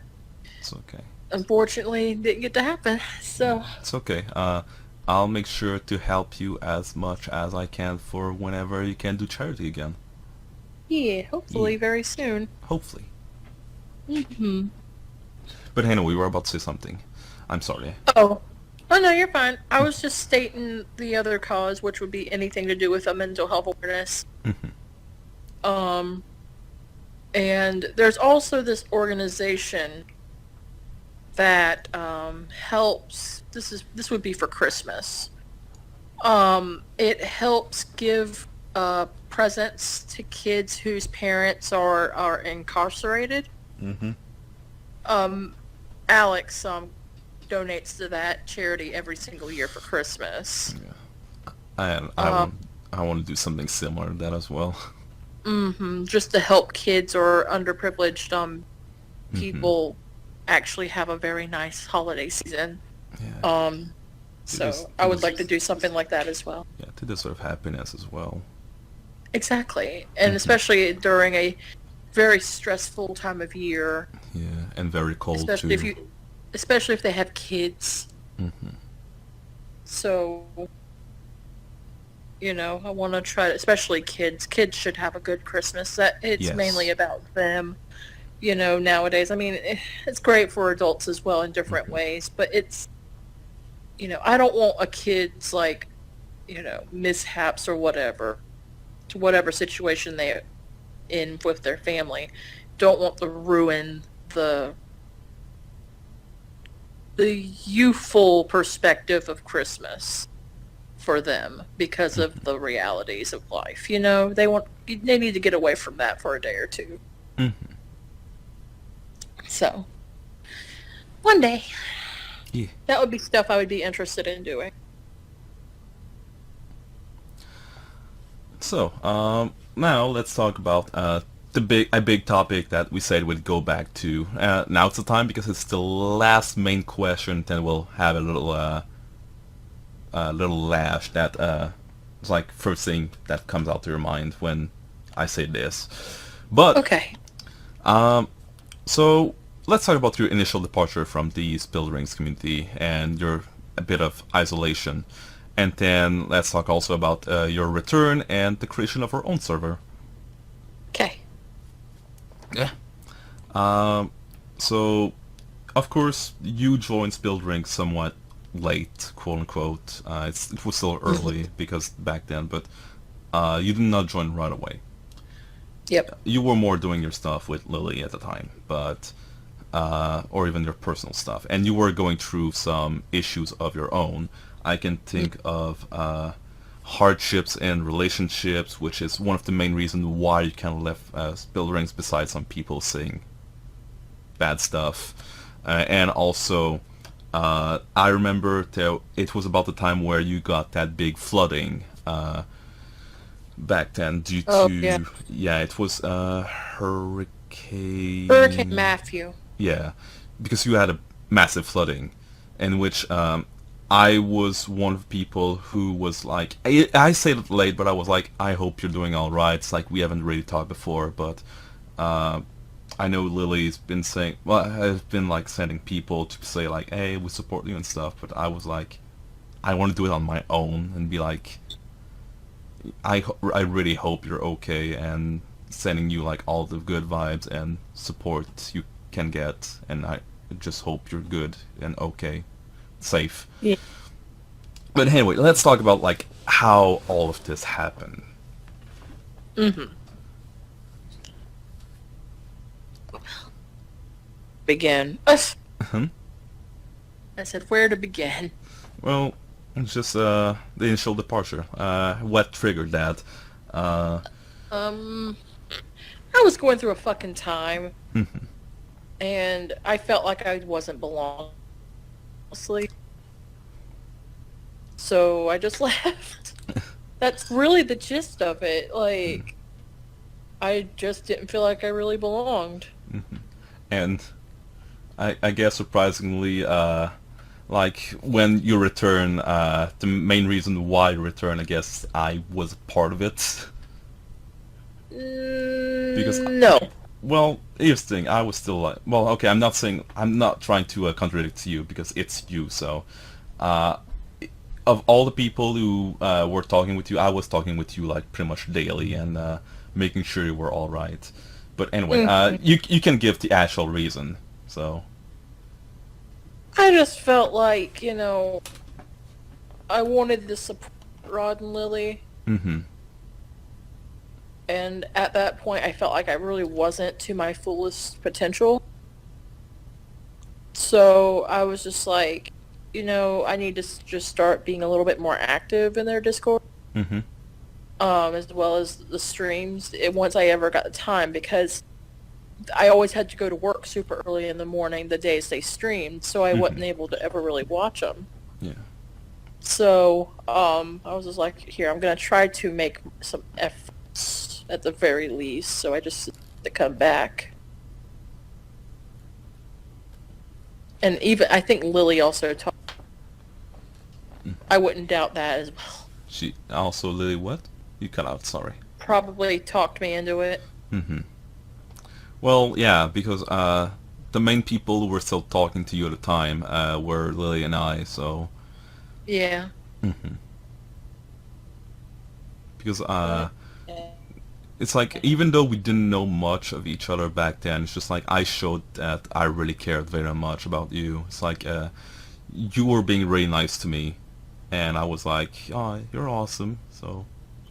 Speaker 1: It's okay.
Speaker 2: unfortunately didn't get to happen. So
Speaker 1: It's okay. I'll make sure to help you as much as I can for whenever you can do charity again.
Speaker 2: yeah, hopefully very soon.
Speaker 1: Hopefully. But Hannah, we were about to say something. I'm sorry.
Speaker 2: Oh no, you're fine. I was just stating the other cause, which would be anything to do with a mental health awareness. And there's also this organization that helps. This would be for Christmas. It helps give presents to kids whose parents are incarcerated. Alex donates to that charity every single year for Christmas.
Speaker 1: I want to do something similar to that as well.
Speaker 2: Just to help kids or underprivileged people actually have a very nice holiday season.
Speaker 1: Yeah.
Speaker 2: So I would like to do something like that as well.
Speaker 1: Yeah, to deserve happiness as well.
Speaker 2: Exactly, and especially during a very stressful time of year.
Speaker 1: Yeah, and very cold
Speaker 2: especially
Speaker 1: too.
Speaker 2: Especially if they have kids. So, I want to try, especially kids. Kids should have a good Christmas. That it's
Speaker 1: Yes.
Speaker 2: mainly about them. Nowadays, I mean, it's great for adults as well in different ways, but it's, I don't want a kid's mishaps or whatever, to whatever situation they're in with their family. Don't want to ruin the youthful perspective of Christmas for them because of the realities of life. You know, they need to get away from that for a day or two.
Speaker 1: Mm-hmm.
Speaker 2: So, one day,
Speaker 1: Yeah.
Speaker 2: that would be stuff I would be interested in doing.
Speaker 1: So, now let's talk about a big topic that we said we'd go back to. Now it's the time because it's the last main question. Then we'll have a little lash that is like first thing that comes out to your mind when I say this. But
Speaker 2: Okay.
Speaker 1: So let's talk about your initial departure from the Spilled Rings community and your a bit of isolation. And then let's talk also about your return and the creation of our own server.
Speaker 2: Okay.
Speaker 1: Yeah. So, of course, you joined Spilled Rings somewhat late, quote unquote. It was still early because back then, but you did not join right away.
Speaker 2: Yep.
Speaker 1: You were more doing your stuff with Lily at the time, but or even your personal stuff, and you were going through some issues of your own. I can think of hardships in relationships, which is one of the main reasons why you kind of left Spilled Rings, besides some people saying bad stuff. And also, I remember it was about the time where you got that big flooding back then due to... Yeah, it was Hurricane
Speaker 2: Matthew.
Speaker 1: Yeah, because you had a massive flooding, in which I was one of the people who was like, I said it late, but I was like, I hope you're doing all right. It's like we haven't really talked before, but I know Lily's been saying, well, I've been like sending people to say like, hey, we support you and stuff, but I was like, I want to do it on my own and be like, I really hope you're okay, and sending you like all the good vibes and support you can get, and I just hope you're good and okay, safe.
Speaker 2: Yeah.
Speaker 1: But anyway, let's talk about like how all of this happened.
Speaker 2: Mm-hmm. Begin.
Speaker 1: Mhm.
Speaker 2: I said, where to begin?
Speaker 1: Well, it's just the initial departure. What triggered that?
Speaker 2: I was going through a fucking time,
Speaker 1: Mhm.
Speaker 2: and I felt like I wasn't belonging, mostly. So I just left. That's really the gist of it. Like, I just didn't feel like I really belonged.
Speaker 1: And I guess surprisingly, like when you return, the main reason why you return, I guess I was part of it. Because
Speaker 2: No.
Speaker 1: well, here's the thing. I was still like, well, okay. I'm not trying to contradict you because it's you. So, of all the people who were talking with you, I was talking with you like pretty much daily and making sure you were all right. But anyway, you can give the actual reason. So.
Speaker 2: I just felt like, you know, I wanted to support Rod and Lily.
Speaker 1: Mm-hmm.
Speaker 2: And at that point, I felt like I really wasn't to my fullest potential. So I was just like, you know, I need to just start being a little bit more active in their Discord.
Speaker 1: Mm-hmm.
Speaker 2: As well as the streams, once I ever got the time, because I always had to go to work super early in the morning the days they streamed, so I wasn't able to ever really watch them.
Speaker 1: Yeah.
Speaker 2: So I was just like, here, I'm going to try to make some efforts at the very least, so I just to come back. And even, I think Lily also talked. I wouldn't doubt that as well.
Speaker 1: She also Lily what? You cut out. Sorry.
Speaker 2: Probably talked me into it.
Speaker 1: Mm-hmm. Well, yeah, because the main people who were still talking to you at the time were Lily and I. So.
Speaker 2: Yeah.
Speaker 1: Mm-hmm. Because it's like, even though we didn't know much of each other back then, it's just like I showed that I really cared very much about you. It's like you were being really nice to me, and I was like, oh, you're awesome. So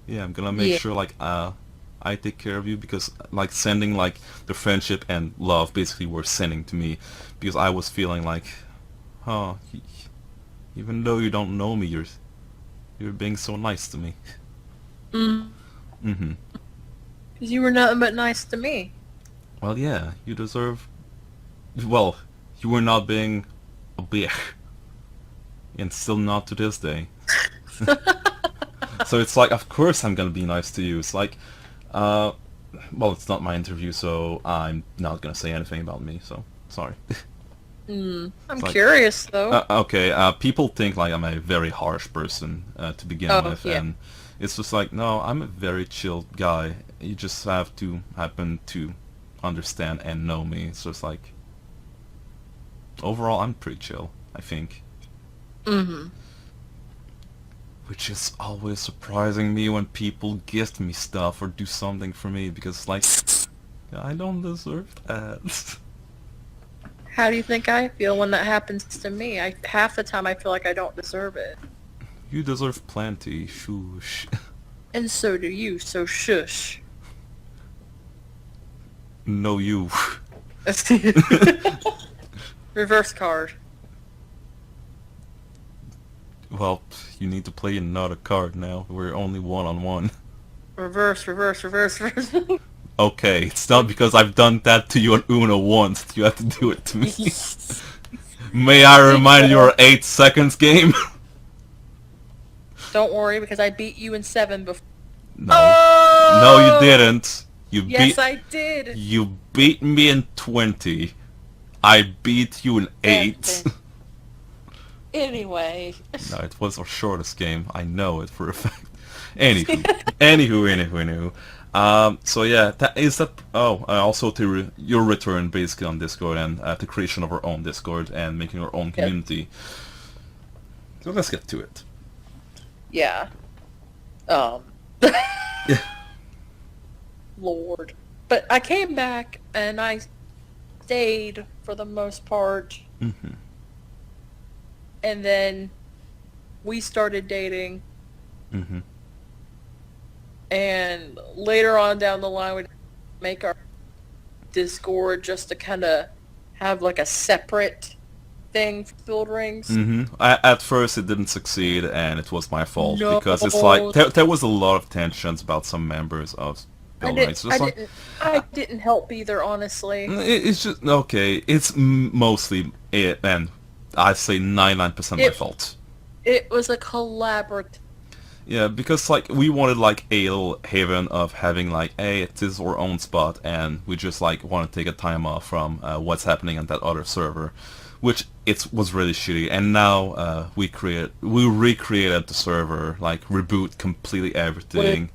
Speaker 1: yeah, I'm gonna make sure like I take care of you, because like sending like the friendship and love basically were sending to me, because I was feeling like, oh, even though you don't know me, You're being so nice to me.
Speaker 2: Mm.
Speaker 1: Mm-hmm.
Speaker 2: Because you were nothing but nice to me.
Speaker 1: Well, yeah, you deserve... Well, you were not being a bitch. And still not to this day. So it's like, of course I'm gonna be nice to you. It's like, well, it's not my interview, so I'm not gonna say anything about me, so sorry.
Speaker 2: I'm
Speaker 1: like-
Speaker 2: curious, though.
Speaker 1: Okay, people think like I'm a very harsh person to begin
Speaker 2: Oh,
Speaker 1: with,
Speaker 2: yeah.
Speaker 1: and it's just like, no, I'm a very chill guy. You just have to happen to understand and know me. It's just like, overall, I'm pretty chill, I think.
Speaker 2: Mm-hmm.
Speaker 1: Which is always surprising me when people gift me stuff or do something for me, because like, I don't deserve that.
Speaker 2: How do you think I feel when that happens to me? Half the time I feel like I don't deserve it.
Speaker 1: You deserve plenty, shoosh.
Speaker 2: And so do you, so shush.
Speaker 1: No, you.
Speaker 2: Reverse card.
Speaker 1: Well, you need to play another card now. We're only one-on-one.
Speaker 2: Reverse, reverse, reverse, reverse.
Speaker 1: Okay, it's not because I've done that to you on Uno once that you have to do it to me. May I remind you your 8 seconds game?
Speaker 2: Don't worry, because I beat you in 7 before.
Speaker 1: No.
Speaker 2: Oh!
Speaker 1: No, you didn't.
Speaker 2: Yes, I did.
Speaker 1: You beat me in 20. I beat you in 8.
Speaker 2: Anyway.
Speaker 1: No, it was our shortest game. I know it for a fact. Anywho. So yeah, that is that. Oh, also to your return basically on Discord and the creation of our own Discord and making our own community. So let's get to it.
Speaker 2: Yeah.
Speaker 1: Yeah.
Speaker 2: Lord. But I came back and I stayed for the most part.
Speaker 1: Mm-hmm.
Speaker 2: And then we started dating.
Speaker 1: Mm-hmm.
Speaker 2: And later on down the line, we'd make our Discord just to kind of have like a separate thing for Build Rings.
Speaker 1: Mm-hmm. At first it didn't succeed, and it was my fault
Speaker 2: No.
Speaker 1: because it's like there was a lot of tensions about some members of Build Rings.
Speaker 2: I didn't help either, honestly.
Speaker 1: It's just okay. It's mostly it, and I say 99% my fault.
Speaker 2: It was a collaborative.
Speaker 1: Yeah, because like we wanted like a little haven of having like, hey, it is our own spot, and we just like want to take a time off from what's happening on that other server, which was really shitty. And now we recreated the server, like reboot completely everything.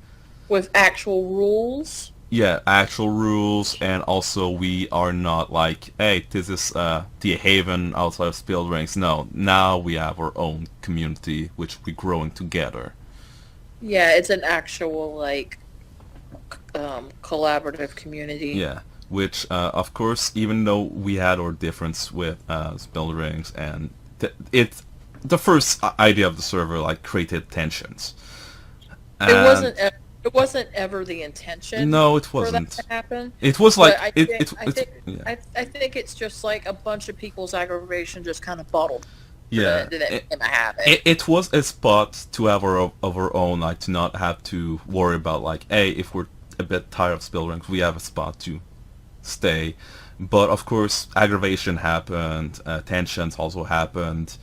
Speaker 2: With actual rules.
Speaker 1: Yeah, actual rules, and also we are not like, hey, this is the haven outside of Build Rings. No, now we have our own community, which we're growing together.
Speaker 2: Yeah, it's an actual, like, collaborative community.
Speaker 1: Yeah, which, of course, even though we had our difference with Build Rings, and the first idea of the server, like, created tensions.
Speaker 2: It wasn't ever the intention.
Speaker 1: No, it
Speaker 2: For
Speaker 1: wasn't.
Speaker 2: that to happen.
Speaker 1: It was like
Speaker 2: I think it's just like a bunch of people's aggravation just kind of bottled.
Speaker 1: Yeah, it was a spot to have of our own, like to not have to worry about like, hey, if we're a bit tired of Build Rings, we have a spot to stay. But of course, aggravation happened, tensions also happened.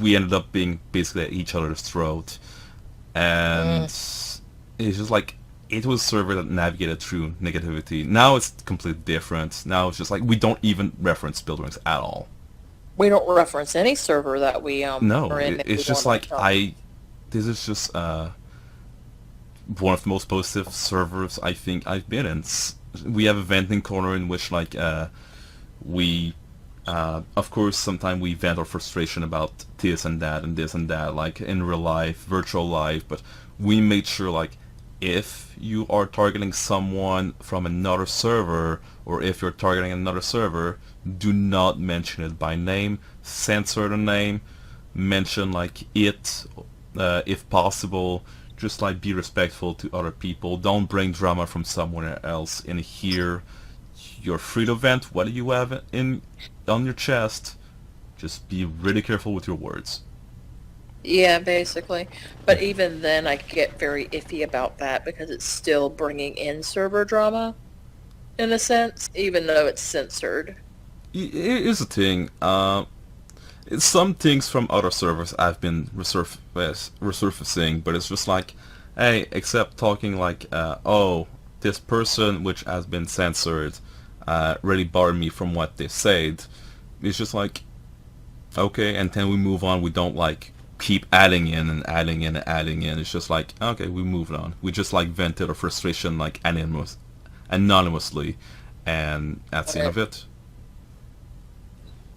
Speaker 1: We ended up being basically at each other's throat, and it's just like it was a server that navigated through negativity. Now it's completely different. Now it's just like we don't even reference Build Rings at all.
Speaker 2: We don't reference any server that we
Speaker 1: no,
Speaker 2: are in.
Speaker 1: It's just like this is just one of the most positive servers I think I've been in. We have a venting corner in which like we of course sometimes we vent our frustration about this and that and this and that, like in real life, virtual life, but we made sure like if you are targeting someone from another server, or if you're targeting another server, do not mention it by name, censor the name, mention like it if possible, just like be respectful to other people, don't bring drama from somewhere else in here. You're free to vent what you have on your chest, just be really careful with your words.
Speaker 2: Yeah, basically. But even then, I get very iffy about that because it's still bringing in server drama, in a sense, even though it's censored.
Speaker 1: Here's the thing. Some things from other servers I've been resurfacing, but it's just like, hey, except talking like, oh, this person which has been censored really bothered me from what they said. It's just like, okay, and then we move on. We don't like keep adding in and adding in and adding in. It's just like, okay, we moved on. We just like vented our frustration like anonymously, and that's the end of it.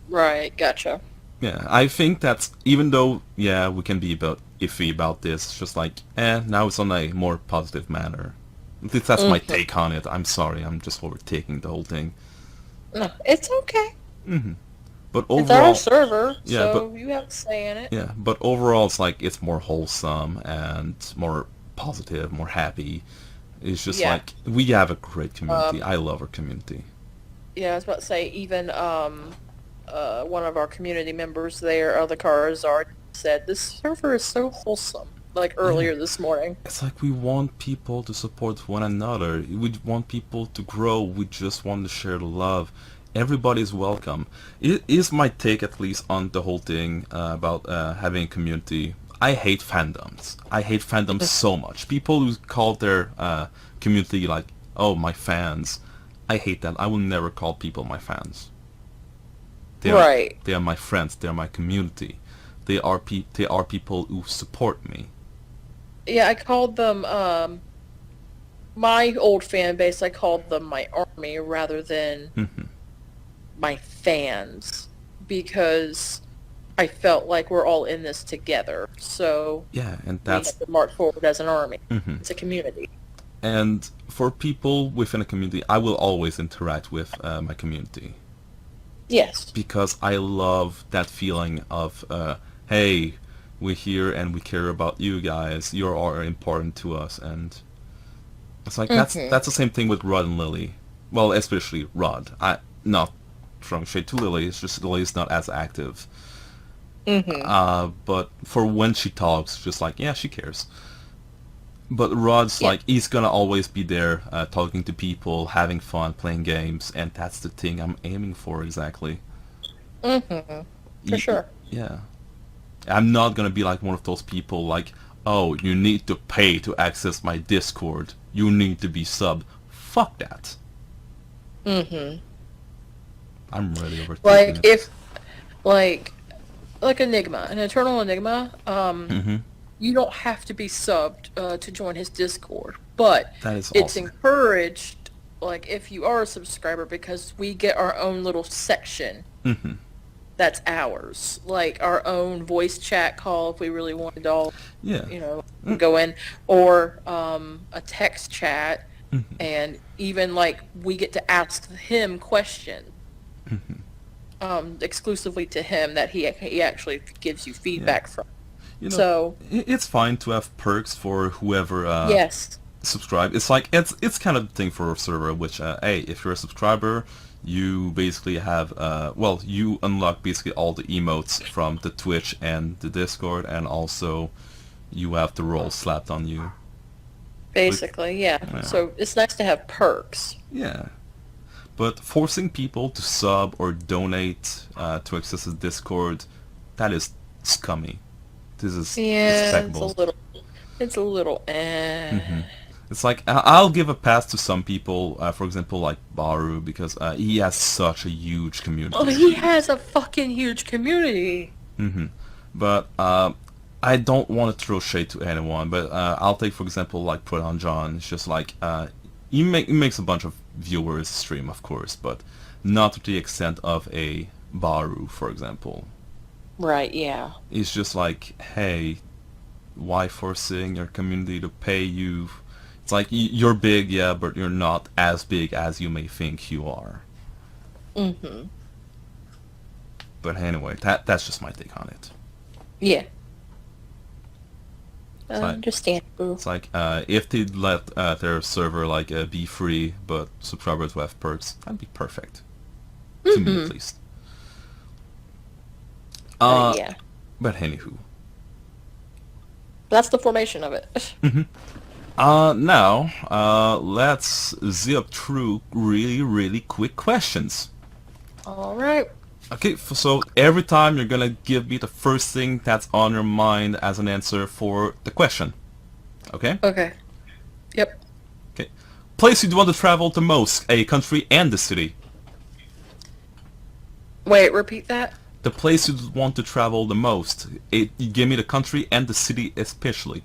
Speaker 2: Right, gotcha.
Speaker 1: Yeah, I think that's, even though, yeah, we can be about iffy about this, it's just like, now it's on a more positive manner. At least that's my take on it. I'm sorry, I'm just overtaking the whole thing.
Speaker 2: No, it's okay.
Speaker 1: But
Speaker 2: It's our
Speaker 1: overall,
Speaker 2: server,
Speaker 1: yeah,
Speaker 2: so you have a say in it.
Speaker 1: yeah, but overall, it's like it's more wholesome and more positive, more happy. It's just
Speaker 2: Yeah.
Speaker 1: like we have a great community. I love our community.
Speaker 2: Yeah, I was about to say, even one of our community members there, other cars are said this server is so wholesome. Like earlier this morning.
Speaker 1: It's like we want people to support one another. We want people to grow. We just want to share the love. Everybody is welcome. It is my take, at least, on the whole thing about having a community. I hate fandoms. I hate fandoms so much. People who call their community like, oh, my fans. I hate that. I will never call people my fans.
Speaker 2: Right.
Speaker 1: They are my friends. They are my community. They are people who support me.
Speaker 2: Yeah, I called them, my old fan base, I called them my army rather than my fans, because I felt like we're all in this together. So
Speaker 1: Yeah, and
Speaker 2: we have
Speaker 1: that's
Speaker 2: to march forward as an army. It's a community.
Speaker 1: and for people within a community, I will always interact with my community
Speaker 2: Yes.
Speaker 1: because I love that feeling of, hey, we're here and we care about you guys. You are important to us, and it's like that's the same thing with Rod and Lily. Well, especially Rod. I not throwing shade to Lily. It's just Lily's not as active. But for when she talks, just like, yeah, she cares. But Rod's
Speaker 2: Yeah.
Speaker 1: like, he's gonna always be there, talking to people, having fun, playing games, and that's the thing I'm aiming for exactly.
Speaker 2: For sure.
Speaker 1: Yeah. I'm not gonna be like one of those people like, oh, you need to pay to access my Discord. You need to be sub. Fuck that. I'm really overthinking
Speaker 2: Like
Speaker 1: it.
Speaker 2: if, like Enigma, an Eternal Enigma, you don't have to be subbed to join his Discord, but
Speaker 1: That is
Speaker 2: it's
Speaker 1: awesome.
Speaker 2: encouraged, like, if you are a subscriber, because we get our own little section that's ours, like our own voice chat call if we really wanted to all,
Speaker 1: Yeah.
Speaker 2: go in, or a text chat, and even, like, we get to ask him questions. Exclusively to him that he actually gives you feedback from. So
Speaker 1: It's fine to have perks for whoever
Speaker 2: yes,
Speaker 1: subscribe. It's like it's kind of the thing for a server, which hey, if you're a subscriber, you basically have well, you unlock basically all the emotes from the Twitch and the Discord, and also you have the role slapped on you.
Speaker 2: basically, yeah. So it's nice to have perks.
Speaker 1: Yeah. But forcing people to sub or donate to access the Discord, that is scummy. This is
Speaker 2: Yeah,
Speaker 1: despicable.
Speaker 2: it's a little
Speaker 1: It's like, I'll give a pass to some people, for example, like Baru, because he has such a huge
Speaker 2: Oh,
Speaker 1: community.
Speaker 2: he has a fucking huge community.
Speaker 1: But I don't want to throw shade to anyone, but I'll take, for example, like Proton John. It's just like, he makes a bunch of viewers stream, of course, but not to the extent of a Baru, for example.
Speaker 2: Right, yeah.
Speaker 1: It's just like, hey, why forcing your community to pay you? It's like, you're big, yeah, but you're not as big as you may think you are. But anyway, that's just my take on it.
Speaker 2: Yeah.
Speaker 1: like-
Speaker 2: Understandable.
Speaker 1: It's like, if they'd let their server like be free, but subscribers will have perks, that'd be perfect. To me, at least.
Speaker 2: Yeah.
Speaker 1: But anywho,
Speaker 2: That's the formation of it.
Speaker 1: Now, let's zip through really, really quick questions.
Speaker 2: All right.
Speaker 1: Okay, so every time you're gonna give me the first thing that's on your mind as an answer for the question. Okay?
Speaker 2: Okay. Yep.
Speaker 1: Okay. Place you'd want to travel the most, a country and the city.
Speaker 2: Wait, repeat that?
Speaker 1: The place you'd want to travel the most. You give me the country and the city especially.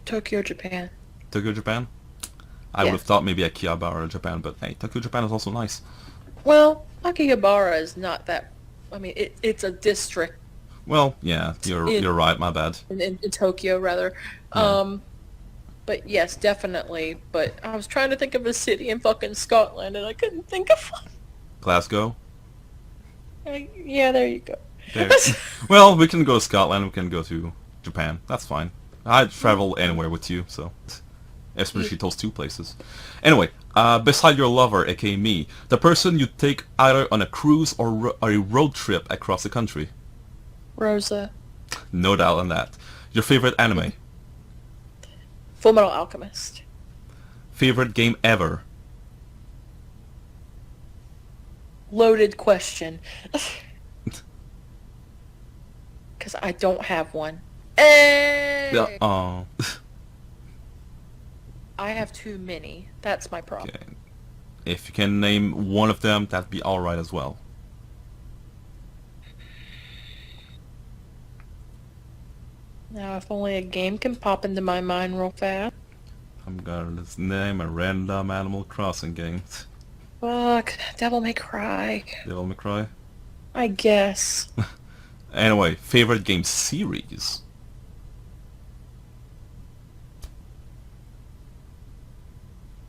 Speaker 2: Tokyo, Japan.
Speaker 1: Tokyo, Japan? I
Speaker 2: Yeah.
Speaker 1: would have thought maybe Akihabara, Japan, but hey, Tokyo, Japan is also nice.
Speaker 2: Well, Akihabara is not that. I mean, it's a district
Speaker 1: Well, yeah, you're right, my bad.
Speaker 2: in Tokyo, rather.
Speaker 1: Yeah.
Speaker 2: But yes, definitely. But I was trying to think of a city in fucking Scotland, and I couldn't think of one.
Speaker 1: Glasgow?
Speaker 2: Yeah, there you go.
Speaker 1: There. Well, we can go to Scotland, we can go to Japan. That's fine. I'd travel anywhere with you, so... Especially those two places. Anyway, beside your lover, aka me, the person you take either on a cruise or a road trip across the country.
Speaker 2: Rosa.
Speaker 1: No doubt on that. Your favorite anime.
Speaker 2: Fullmetal Alchemist.
Speaker 1: Favorite game ever.
Speaker 2: Loaded question. Because I don't have one. Hey!
Speaker 1: Yeah. Oh.
Speaker 2: I have too many. That's my problem.
Speaker 1: Okay. If you can name one of them, that'd be alright as well.
Speaker 2: Now, if only a game can pop into my mind real fast.
Speaker 1: I'm gonna name a random Animal Crossing game.
Speaker 2: Fuck. Devil May Cry.
Speaker 1: Devil May Cry.
Speaker 2: I guess.
Speaker 1: Anyway, favorite game series.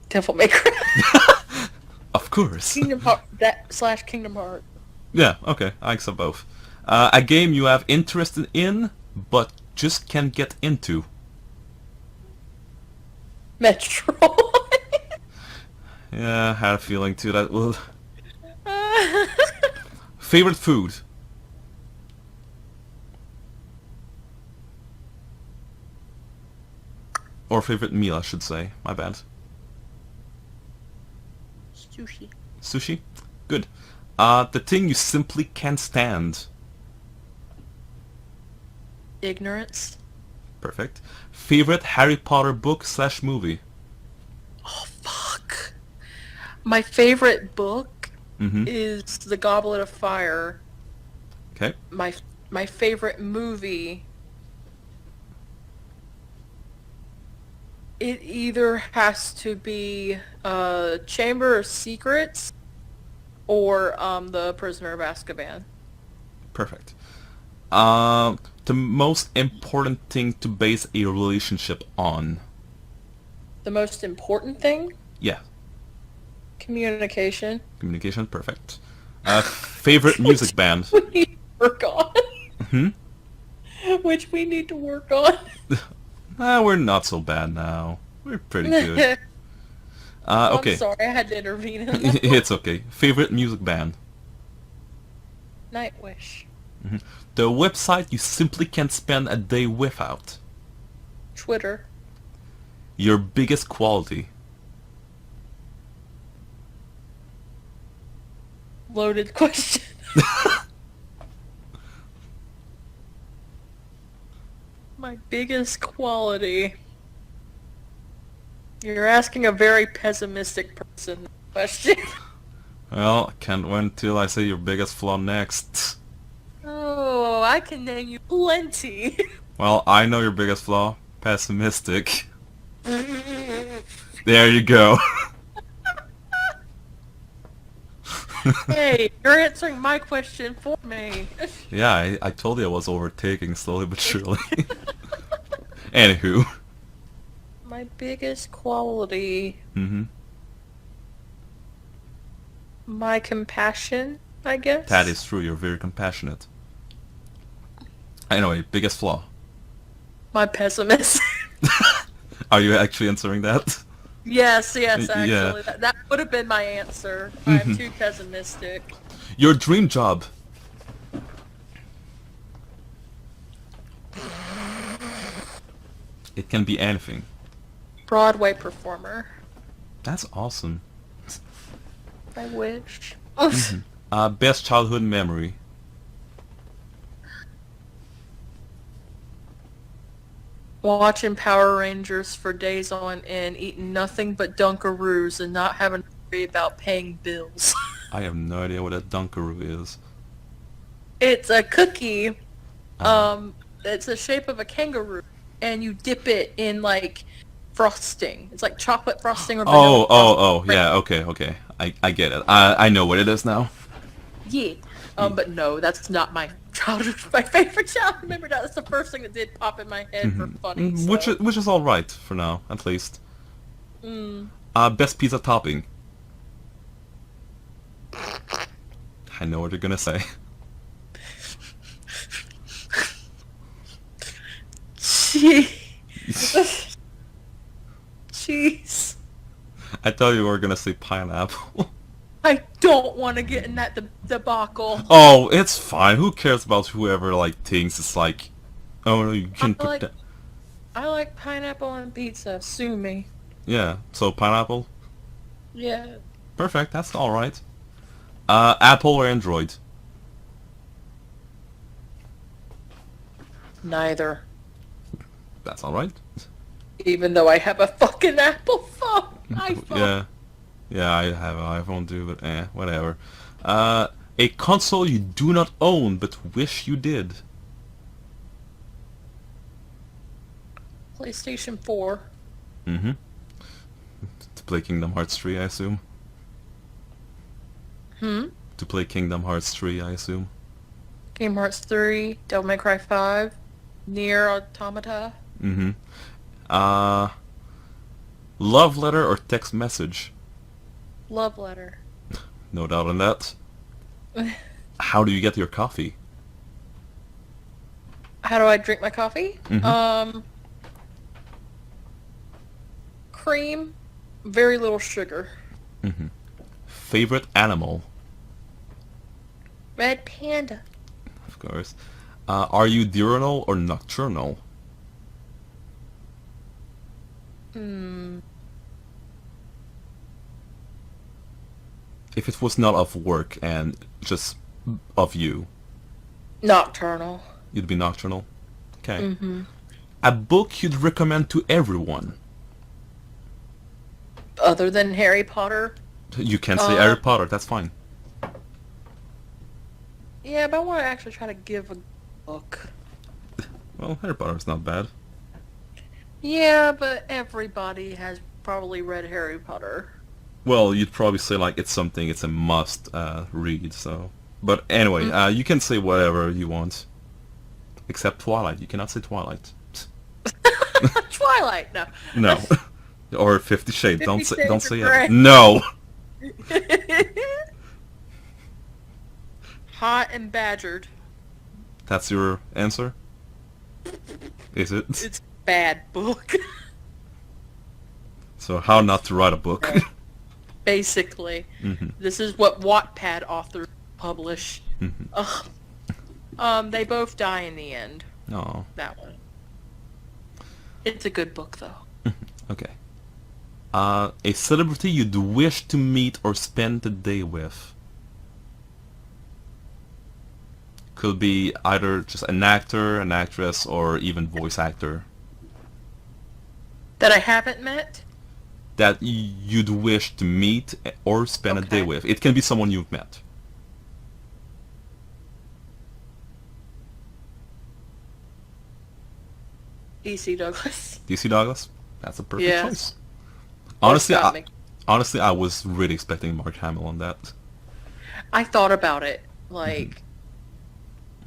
Speaker 2: Devil May Cry.
Speaker 1: Of course.
Speaker 2: Kingdom Heart. That / Kingdom Heart.
Speaker 1: Yeah, okay, I accept both. A game you have interest in, but just can't get into.
Speaker 2: Metroid.
Speaker 1: Yeah, I had a feeling too that will... Favorite food? Or favorite meal, I should say. My bad.
Speaker 2: Sushi.
Speaker 1: Sushi? Good. The thing you simply can't stand.
Speaker 2: Ignorance.
Speaker 1: Perfect. Favorite Harry Potter book / movie?
Speaker 2: Oh, fuck. My favorite book
Speaker 1: Mm-hmm.
Speaker 2: is The Goblet of Fire.
Speaker 1: Okay.
Speaker 2: My favorite movie, it either has to be Chamber of Secrets or The Prisoner of Azkaban.
Speaker 1: Perfect. The most important thing to base a relationship on?
Speaker 2: The most important thing?
Speaker 1: Yeah.
Speaker 2: Communication.
Speaker 1: Communication, perfect. Favorite music band?
Speaker 2: We need to work on.
Speaker 1: Hmm?
Speaker 2: Which we need to work on.
Speaker 1: We're not so bad now. We're pretty good. Okay.
Speaker 2: I'm sorry, I had to intervene in that.
Speaker 1: It's okay. Favorite music band?
Speaker 2: Nightwish.
Speaker 1: The website you simply can't spend a day without?
Speaker 2: Twitter.
Speaker 1: Your biggest quality?
Speaker 2: Loaded question. My biggest quality. You're asking a very pessimistic person that question.
Speaker 1: Well, I can't wait till I say your biggest flaw next.
Speaker 2: Oh, I can name you plenty.
Speaker 1: Well, I know your biggest flaw. Pessimistic. There you go.
Speaker 2: Hey, you're answering my question for me.
Speaker 1: Yeah, I told you I was overtaking slowly but surely. Anywho.
Speaker 2: My biggest quality.
Speaker 1: Mm-hmm.
Speaker 2: My compassion, I guess.
Speaker 1: That is true, you're very compassionate. Anyway, biggest flaw.
Speaker 2: My pessimism.
Speaker 1: Are you actually answering that?
Speaker 2: Yes, yes,
Speaker 1: Yeah.
Speaker 2: actually. That would have been my answer. I'm too pessimistic.
Speaker 1: Your dream job. It can be anything.
Speaker 2: Broadway performer.
Speaker 1: That's awesome.
Speaker 2: I wish.
Speaker 1: Best childhood memory.
Speaker 2: Watching Power Rangers for days on end, eating nothing but Dunkaroos and not having to worry about paying bills.
Speaker 1: I have no idea what a Dunkaroo is.
Speaker 2: It's a cookie. It's the shape of a kangaroo, and you dip it in like frosting. It's like chocolate frosting or vanilla frosting.
Speaker 1: Yeah, okay. I get it. I know what it is now.
Speaker 2: Yeah. But no, that's not my childhood. My favorite childhood memory. That's the first thing that did pop in my head for funny. So.
Speaker 1: Which is all right for now, at least. Best pizza topping. I know what you're gonna say.
Speaker 2: Cheese.
Speaker 1: I thought you were gonna say pineapple.
Speaker 2: I don't want to get in that debacle.
Speaker 1: Oh, it's fine. Who cares about whoever like thinks it's like, oh no, you can put that.
Speaker 2: I like pineapple on pizza. Sue me.
Speaker 1: Yeah. So pineapple.
Speaker 2: Yeah.
Speaker 1: Perfect. That's all right. Apple or Android?
Speaker 2: Neither.
Speaker 1: That's all right.
Speaker 2: Even though I have a fucking Apple phone. iPhone.
Speaker 1: Yeah, I have an iPhone too, but whatever. A console you do not own but wish you did.
Speaker 2: PlayStation 4.
Speaker 1: To play Kingdom Hearts 3, I assume. To play Kingdom Hearts 3, I assume.
Speaker 2: Kingdom Hearts 3, Devil May Cry 5, Nier Automata.
Speaker 1: Love letter or text message?
Speaker 2: Love letter.
Speaker 1: No doubt on that. How do you get your coffee?
Speaker 2: How do I drink my coffee? Cream, very little sugar.
Speaker 1: Favorite animal?
Speaker 2: Red panda.
Speaker 1: Of course. Are you diurnal or nocturnal? If it was not of work and just of you,
Speaker 2: Nocturnal.
Speaker 1: you'd be nocturnal? Okay. A book you'd recommend to everyone?
Speaker 2: Other than Harry Potter?
Speaker 1: You can say Harry Potter, that's fine.
Speaker 2: Yeah, but I want to actually try to give a book.
Speaker 1: Well, Harry Potter's not bad.
Speaker 2: Yeah, but everybody has probably read Harry Potter.
Speaker 1: Well, you'd probably say like it's a must read, so. But anyway, you can say whatever you want. Except Twilight. You cannot say Twilight.
Speaker 2: Twilight, no.
Speaker 1: No. Or 50 Shades.
Speaker 2: 50
Speaker 1: Don't say
Speaker 2: Shades of
Speaker 1: it.
Speaker 2: Grey.
Speaker 1: No.
Speaker 2: Hot and badgered.
Speaker 1: That's your answer? Is it?
Speaker 2: It's a bad book.
Speaker 1: So how not to write a book?
Speaker 2: Basically. This is what Wattpad authors publish. They both die in the end.
Speaker 1: Oh.
Speaker 2: That one. It's a good book, though.
Speaker 1: Okay. A celebrity you'd wish to meet or spend the day with? Could be either just an actor, an actress, or even voice actor.
Speaker 2: That I haven't met?
Speaker 1: That you'd wish to meet or spend a day with. It can be someone you've met.
Speaker 2: DC Douglas.
Speaker 1: DC Douglas? That's a perfect
Speaker 2: Yes.
Speaker 1: choice. Honestly, I was really expecting Mark Hamill on that.
Speaker 2: I thought about it, like,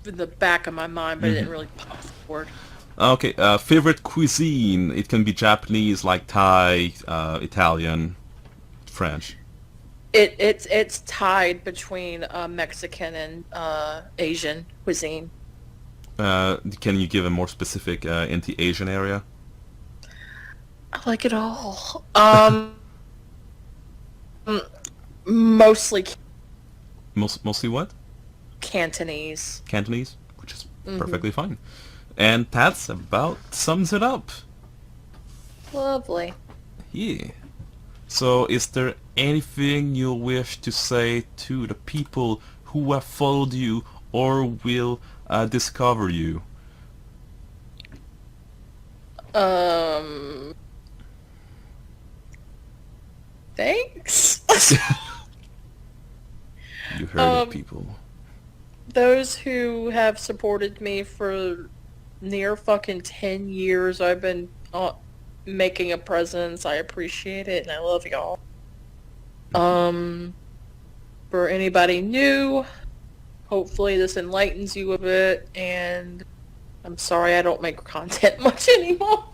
Speaker 2: in the back of my mind, but it didn't really pop forward.
Speaker 1: Okay, favorite cuisine. It can be Japanese, like Thai, Italian, French.
Speaker 2: It's tied between Mexican and Asian cuisine.
Speaker 1: Can you give a more specific in the Asian area?
Speaker 2: I like it all. Mostly
Speaker 1: Mostly what?
Speaker 2: Cantonese.
Speaker 1: Cantonese, which is perfectly fine. And that's about sums it up.
Speaker 2: Lovely.
Speaker 1: Yeah. So, is there anything you wish to say to the people who have followed you or will discover you?
Speaker 2: Thanks.
Speaker 1: You heard it, people.
Speaker 2: Those who have supported me for near fucking 10 years, I've been making a presence. I appreciate it, and I love y'all. For anybody new, hopefully this enlightens you a bit, and I'm sorry I don't make content much anymore.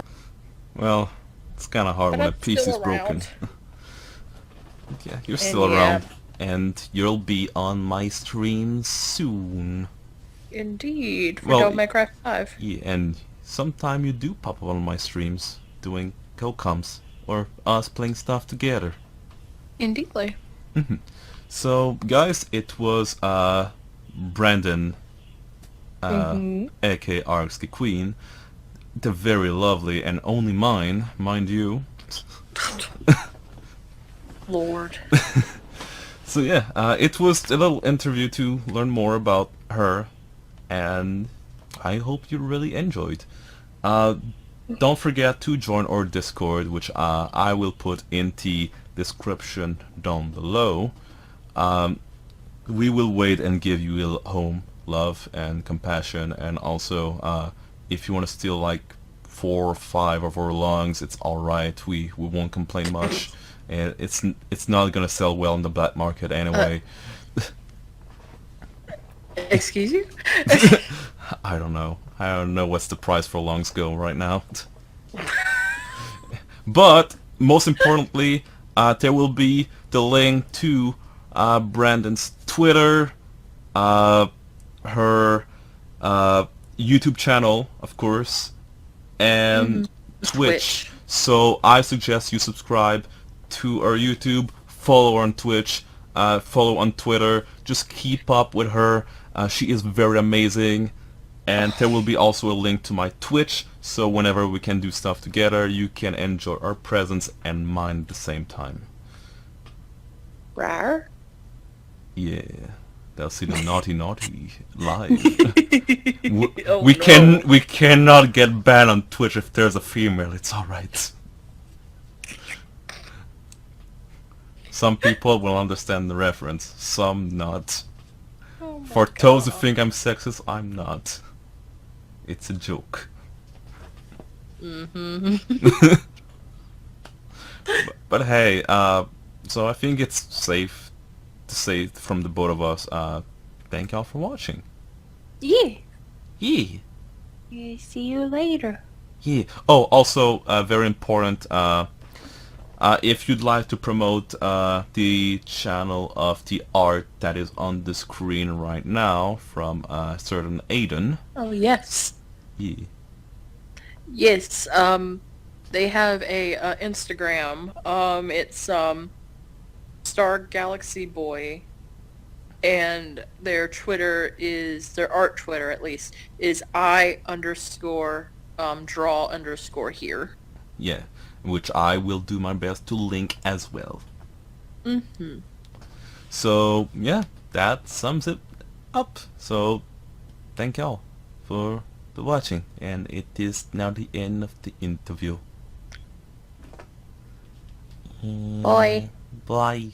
Speaker 1: Well, it's kind of hard
Speaker 2: But
Speaker 1: when a
Speaker 2: I'm
Speaker 1: piece
Speaker 2: still
Speaker 1: is broken.
Speaker 2: around.
Speaker 1: Yeah, you're still
Speaker 2: yeah.
Speaker 1: around. And you'll be on my stream soon.
Speaker 2: Indeed, for
Speaker 1: Well,
Speaker 2: Devil May Cry 5.
Speaker 1: Yeah, and sometime you do pop up on my streams doing co-coms or us playing stuff together.
Speaker 2: Indeedly.
Speaker 1: So, guys, it was Brandon, aka RxKQueen, the very lovely and only mine, mind you.
Speaker 2: Lord.
Speaker 1: So yeah, it was a little interview to learn more about her, and I hope you really enjoyed. Don't forget to join our Discord, which I will put in the description down below. We will wait and give you home, love, and compassion, and also if you want to steal like 4 or 5 of our lungs, it's alright. We won't complain much. And it's not gonna sell well in the black market anyway.
Speaker 2: Excuse you?
Speaker 1: I don't know. I don't know what's the price for lungs go right now. But most importantly, there will be the link to Brandon's Twitter, her YouTube channel, of course, and Twitch. So I suggest you subscribe to our YouTube, follow her on Twitch, follow on Twitter. Just keep up with her. She is very amazing. And there will be also a link to my Twitch, so whenever we can do stuff together, you can enjoy our presence and mine at the same time.
Speaker 2: Rar?
Speaker 1: Yeah, they'll see the naughty live.
Speaker 2: Oh,
Speaker 1: we cannot get banned on Twitch if there's a female. It's alright. Some people will understand the reference, some not.
Speaker 2: Oh
Speaker 1: For those who think I'm sexist, I'm not. It's a joke. But hey, so I think it's safe to say from the both of us, thank y'all for watching.
Speaker 2: Yeah.
Speaker 1: Yeah.
Speaker 2: See you later.
Speaker 1: Yeah. Oh, also, very important, if you'd like to promote the channel of the art that is on the screen right now from certain Aiden.
Speaker 2: Oh, yes.
Speaker 1: Yeah.
Speaker 2: Yes, they have a Instagram. It's Stargalaxyboy, and their Twitter is, their art Twitter at least, is I_draw_here.
Speaker 1: Yeah, which I will do my best to link as well. So, yeah, that sums it up. So, thank y'all for watching, and it is now the end of the interview.
Speaker 2: Bye.
Speaker 1: Bye.